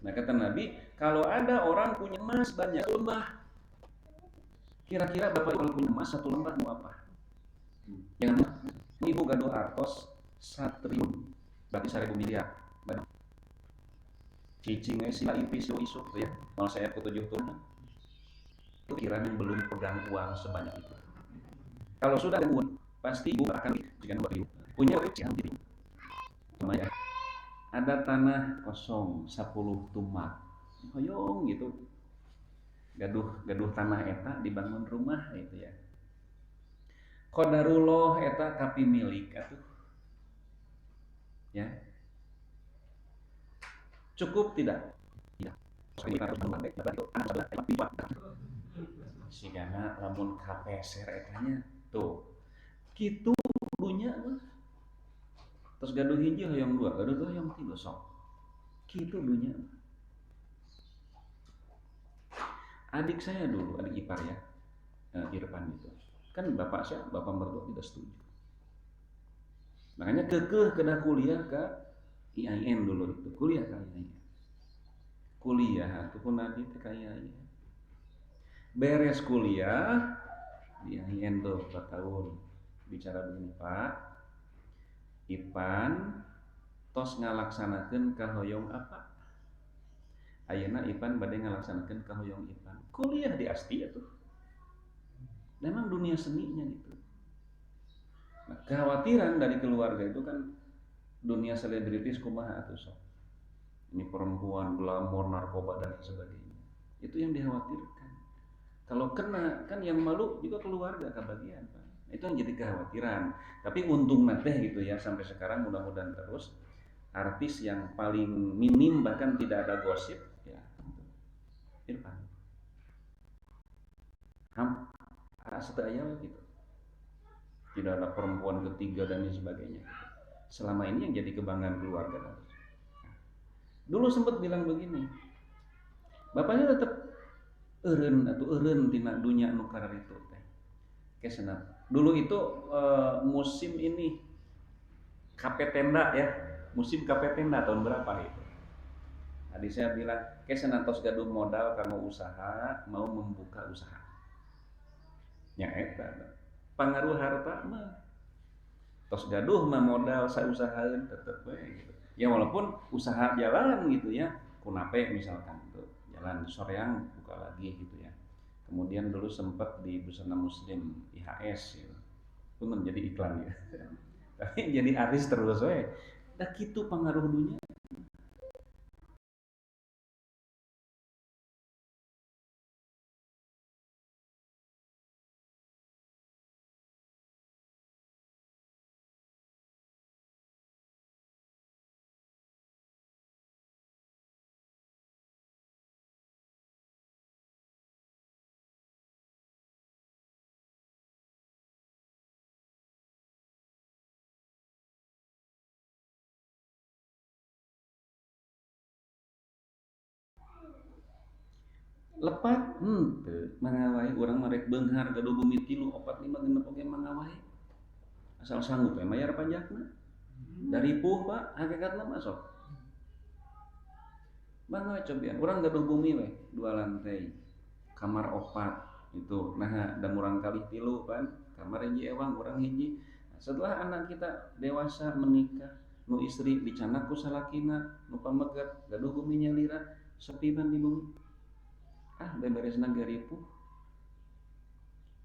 Speaker 3: Nah kata Nabi, kalau ada orang punya emas banyak lembah, kira-kira Bapak kalau punya emas satu lembah mau apa? Jangan ibu gaduh artos 1 triliun, berarti 1.000 miliar. Cicing sila ipis isu tuh ya, malah saya ke 7 turun. Itu kira yang belum pegang uang sebanyak itu. Kalau sudah ada uang, pasti ibu akan jika 2 triliun. Punya jangan diri. Cuma ya, ada tanah kosong 10 tumak. Hoyong gitu. Gaduh tanah eta dibangun rumah itu ya. Qadarullah eta tapi milik atuh. Ya. Cukup tidak? Tidak. Sigana lamun kapeser etanya tuh. Kitu dunya mah. Terus gaduh hiji hoyong 2, gaduh 2 hoyong 3 sok. Kitu dunya. Adik saya dulu, adik ipar ya, Irfan itu. Kan bapak saya, bapak mertua tidak setuju. Makanya kekeh kena kuliah ke IAIN dulu itu, kuliah ke IAIN. Kuliah, itu pun nanti ke IAIN. Beres kuliah, di IAIN tuh 4 tahun. Bicara begini, Pak, Ipan tos ngalaksanakeun kahoyong apa? Ayeuna Ipan bade ngalaksanakeun kahoyong Ipan. Kuliah di Asti atuh. Memang dunia seninya gitu. Nah, kekhawatiran dari keluarga itu kan dunia selebritis kumaha atuh sok. Ini perempuan, glamor, narkoba dan sebagainya. Itu yang dikhawatirkan. Kalau kena kan yang malu juga keluarga kebagian, Pak. Itu yang jadi kekhawatiran. Tapi untung teh gitu ya sampai sekarang mudah-mudahan terus artis yang paling minim bahkan tidak ada gosip ya Irfan. Setaya gitu. Tidak ada perempuan ketiga dan sebagainya. Selama ini yang jadi kebanggaan keluarga. Dulu sempat bilang begini, bapaknya tetap eureun tina dunya nu karar itu teh. Kesenap. Dulu itu musim ini KP tenda ya, musim KP tenda tahun berapa itu? Tadi saya bilang, kesenantos gaduh modal kamu usaha, mau membuka usaha. Nya eta pangaruh harta mah tos gaduh mah modal sausahaeun tetep we gitu. Ya walaupun usaha jalan gitu ya, kunape misalkan tuh jalan soreang buka lagi gitu ya. Kemudian dulu sempat di Busana Muslim IHS gitu. Itu menjadi iklan ya. Tapi jadi artis terus we. Da kitu pangaruh dunya. lepat henteu mangawae urang mah rek beunghar gaduh bumi 3 4 5 genep oge mangawae asal sanggup mayar pajakna dari puh Pak hakikatna mah sok mangawae cobian urang gaduh bumi we 2 lantai kamar 4 itu nah da urang kalih 3 kan kamar hiji ewang urang hiji nah, setelah anak kita dewasa menikah nu istri dicanak ku salakina nu pamegat gaduh bumi nyalira sepi pan di bumi beberesna garipuh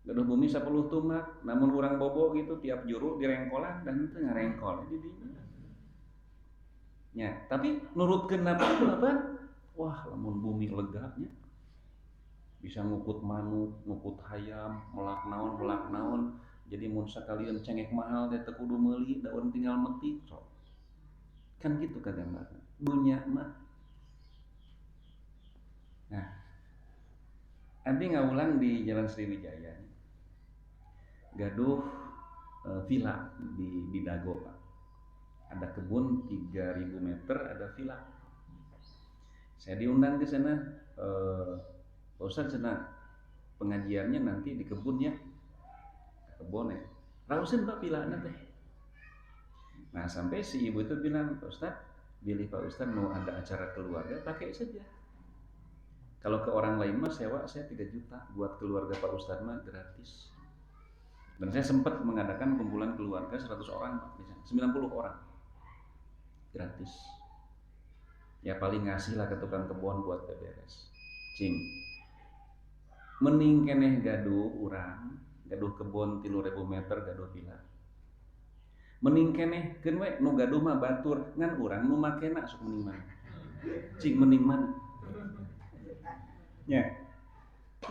Speaker 3: gaduh bumi 10 tumak namun urang bobo gitu tiap juru direngkolan dan teu ngarengkol di dinya nya tapi nurutkeun apa wah lamun bumi leganya bisa ngukut manuk ngukut hayam melak naon jadi mun sakalian cengek mahal teh teu kudu meuli da urang tinggal metik sok kan gitu kagambarna dunya mah nah abdi ngaulang di Jalan Sriwijaya gaduh villa di Dago Pak. Ada kebun 3000 meter ada villa. Saya diundang ke sana, Pak Ustadz sana pengajiannya nanti di kebunnya, kebun ya. Rausin Pak villa teh. Nah sampai si ibu itu bilang Pak Ustadz, pilih Pak Ustadz mau ada acara keluarga pakai saja. Kalau ke orang lain mah sewa saya 3 juta, buat keluarga Pak Ustadz mah gratis. Dan saya sempat mengadakan kumpulan keluarga 100 orang, 90 orang gratis. Ya paling ngasih lah ke tukang kebun buat beberes. Cing. Mending keneh gaduh urang, gaduh kebun 3000 meter gaduh villa. Mending keneh keun we nu gaduh mah batur, ngan urang nu makena sok mending mana. Cing mending mana? Nya.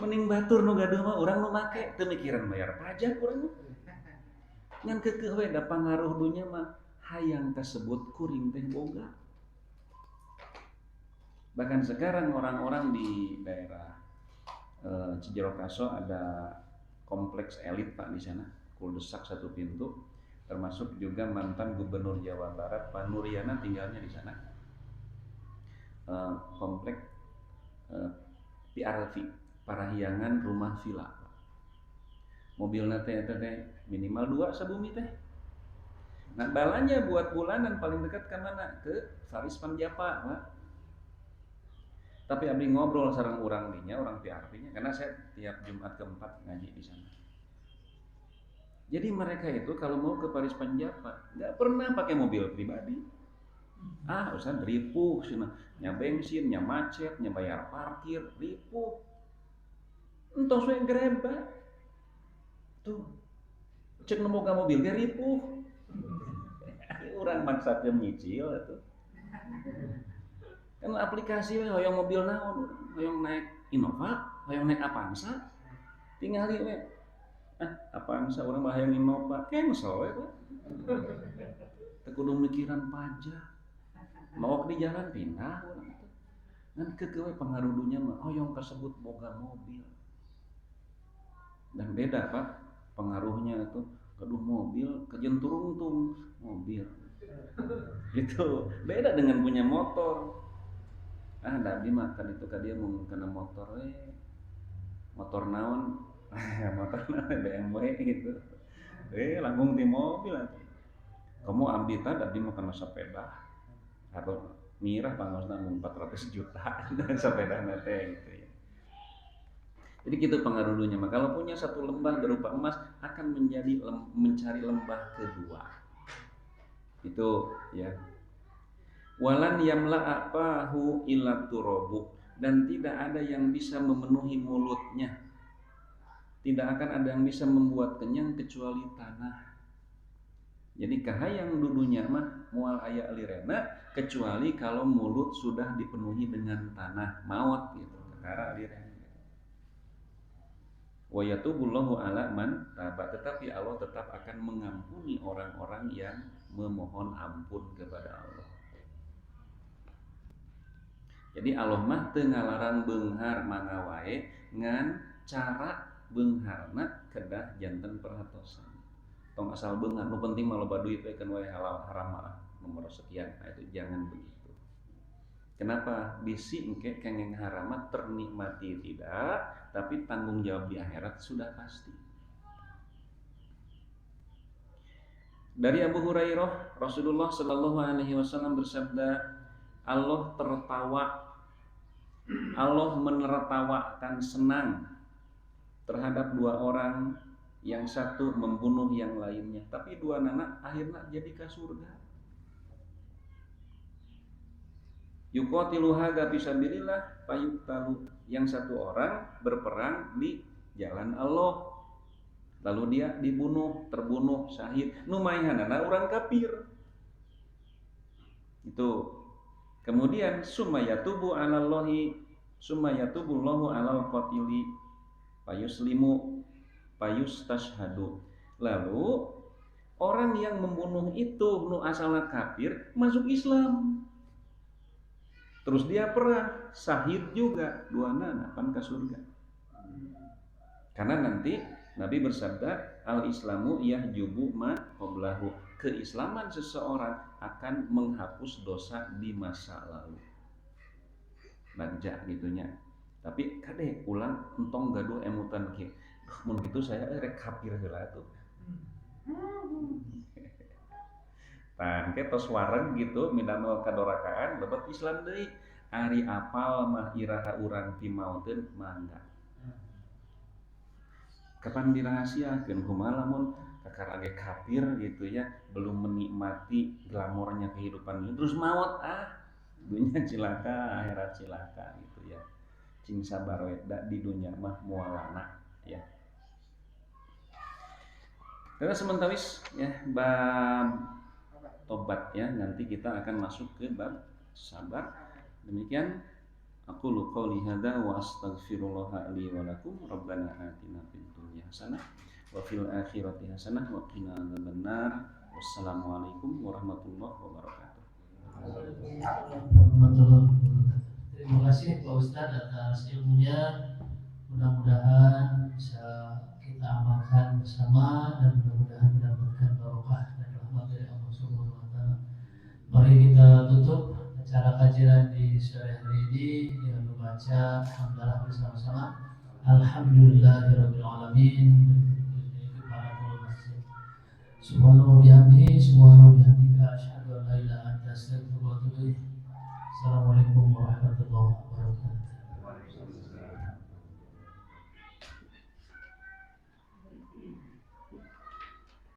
Speaker 3: Mending batur nu gaduh mah urang nu make teu mikiran bayar pajak urang mah. Ngan keukeuh we da pangaruh dunya mah hayang tersebut kuring teh boga. Bahkan sekarang orang-orang di daerah Cijerokaso ada kompleks elit Pak di sana, kuldesak 1 pintu, termasuk juga mantan Gubernur Jawa Barat Pak Nuriana tinggalnya di sana. Kompleks PRV Parahyangan Rumah Villa. Mobilna teh minimal 2 sabumi teh. Nah balanya buat bulanan paling dekat ke mana? Ke Faris Panjapa, Pak. Tapi abdi ngobrol sareng urang dinya, orang PRV-nya karena saya tiap Jumat keempat ngaji di sana. Jadi mereka itu kalau mau ke Faris Panjapa nggak pernah pakai mobil pribadi. Ustaz ripuh sina, nya bensin, nya macet, nya bayar parkir, ripuh. Entos we greba. Tuh. Cek nemu ka mobil ge ripuh. Urang maksakeun nyicil atuh. Kan aplikasi we hoyong mobil naon, hoyong naik Innova, hoyong naik Avanza. Tingali we. Avanza urang mah hoyong Innova, cancel we, Pak. Teu kudu mikiran pajak. Mau di jalan pindah urang teh. Ngan keukeuh we pangaruh dunya mah hoyong tersebut boga mobil. Dan beda Pak, pengaruhnya itu gaduh mobil, kejenturung mobil. Gitu. Beda dengan punya motor. Da abdi mah kan itu ka dia mun kana motor we. Motor naon? Motor naon BMW gitu. Langkung ti mobil atuh. Kamu abdi teh abdi mah kana sepeda. Atau mirah pangosna mun 400 juta sepeda teh gitu ya. Jadi gitu pengaruh dunia. Kalau punya 1 lembah berupa emas akan menjadi mencari lembah kedua. Itu ya. Walan yamla apahu illa turabu, dan tidak ada yang bisa memenuhi mulutnya. Tidak akan ada yang bisa membuat kenyang kecuali tanah. Jadi kahayang dudunya mah moal aya alirena kecuali kalau mulut sudah dipenuhi dengan tanah maut gitu. Perkara alirena. Wa yatubullahu ala man taba, tetapi Allah tetap akan mengampuni orang-orang yang memohon ampun kepada Allah. Jadi Allah mah teu ngalarang beunghar mangga wae ngan cara beungharna kedah janten perhatosan. Tong asal beunghar, nu penting mah loba duit we kan wae halal haram mah nomor sekian. Nah, itu jangan begitu. Kenapa? Bisi engke kengeng haramat ternikmati tidak, tapi tanggung jawab di akhirat sudah pasti. Dari Abu Hurairah, Rasulullah Shallallahu Alaihi Wasallam bersabda, Allah menertawakan senang terhadap dua orang, yang satu membunuh yang lainnya, tapi dua anak akhirnya jadi ke surga. Yuqatilu hadza fisabilillah fayuqtalu, yang satu orang berperang di jalan Allah, lalu dia terbunuh syahid, numayhanana orang kafir. Itu. Kemudian sumayatubu Allahu alal qatili fayuslimu fayustashhadu. Lalu orang yang membunuh itu nu asalna kafir masuk Islam. Terus dia perang, syahid juga, dua anak pan ke surga. Karena nanti Nabi bersabda, al-islamu yahjubu ma qablahu. Keislaman seseorang akan menghapus dosa di masa lalu. Banja gitunya. Tapi kade ulang entong gaduh emutan kieu. Mun kitu saya rek kafir heula tuh. Tah ke tos wareng gitu midamel kadorakaan lebet Islam deui. Ari apal mah iraha urang ti mautkeun mangga. Kapan dirahasiakeun kumaha lamun kakarage kafir gitu ya, belum menikmati glamornya kehidupan ini terus maut, dunia cilaka akhirat cilaka gitu ya. Cing sabar we da di dunya mah moalana ya. Karena sementawis ya bab tobat ya, nanti kita akan masuk ke bab sabar. Demikian aqulu qouli hadza wa astaghfirullah li wa lakum. Rabbana atina fid dunya hasanah wa fil akhirati hasanah wa qina adzabannar. Wassalamualaikum warahmatullahi wabarakatuh.
Speaker 2: Terima kasih Pak Ustadz atas ilmunya. Mudah-mudahan bisa kita amalkan bersama dan mudah-mudahan mendapatkan barokah dan rahmat dari Allah Subhanahu wa taala. Mari kita tutup acara kajian di sore hari ini dengan membaca hamdalah bersama-sama. Alhamdulillahirabbil alamin. Subhanahu wa bihamdihi, subhanahu wa bihamdika, asyhadu an la ilaha illa anta, astaghfiruka wa atubu ilaik. Assalamualaikum warahmatullahi wabarakatuh.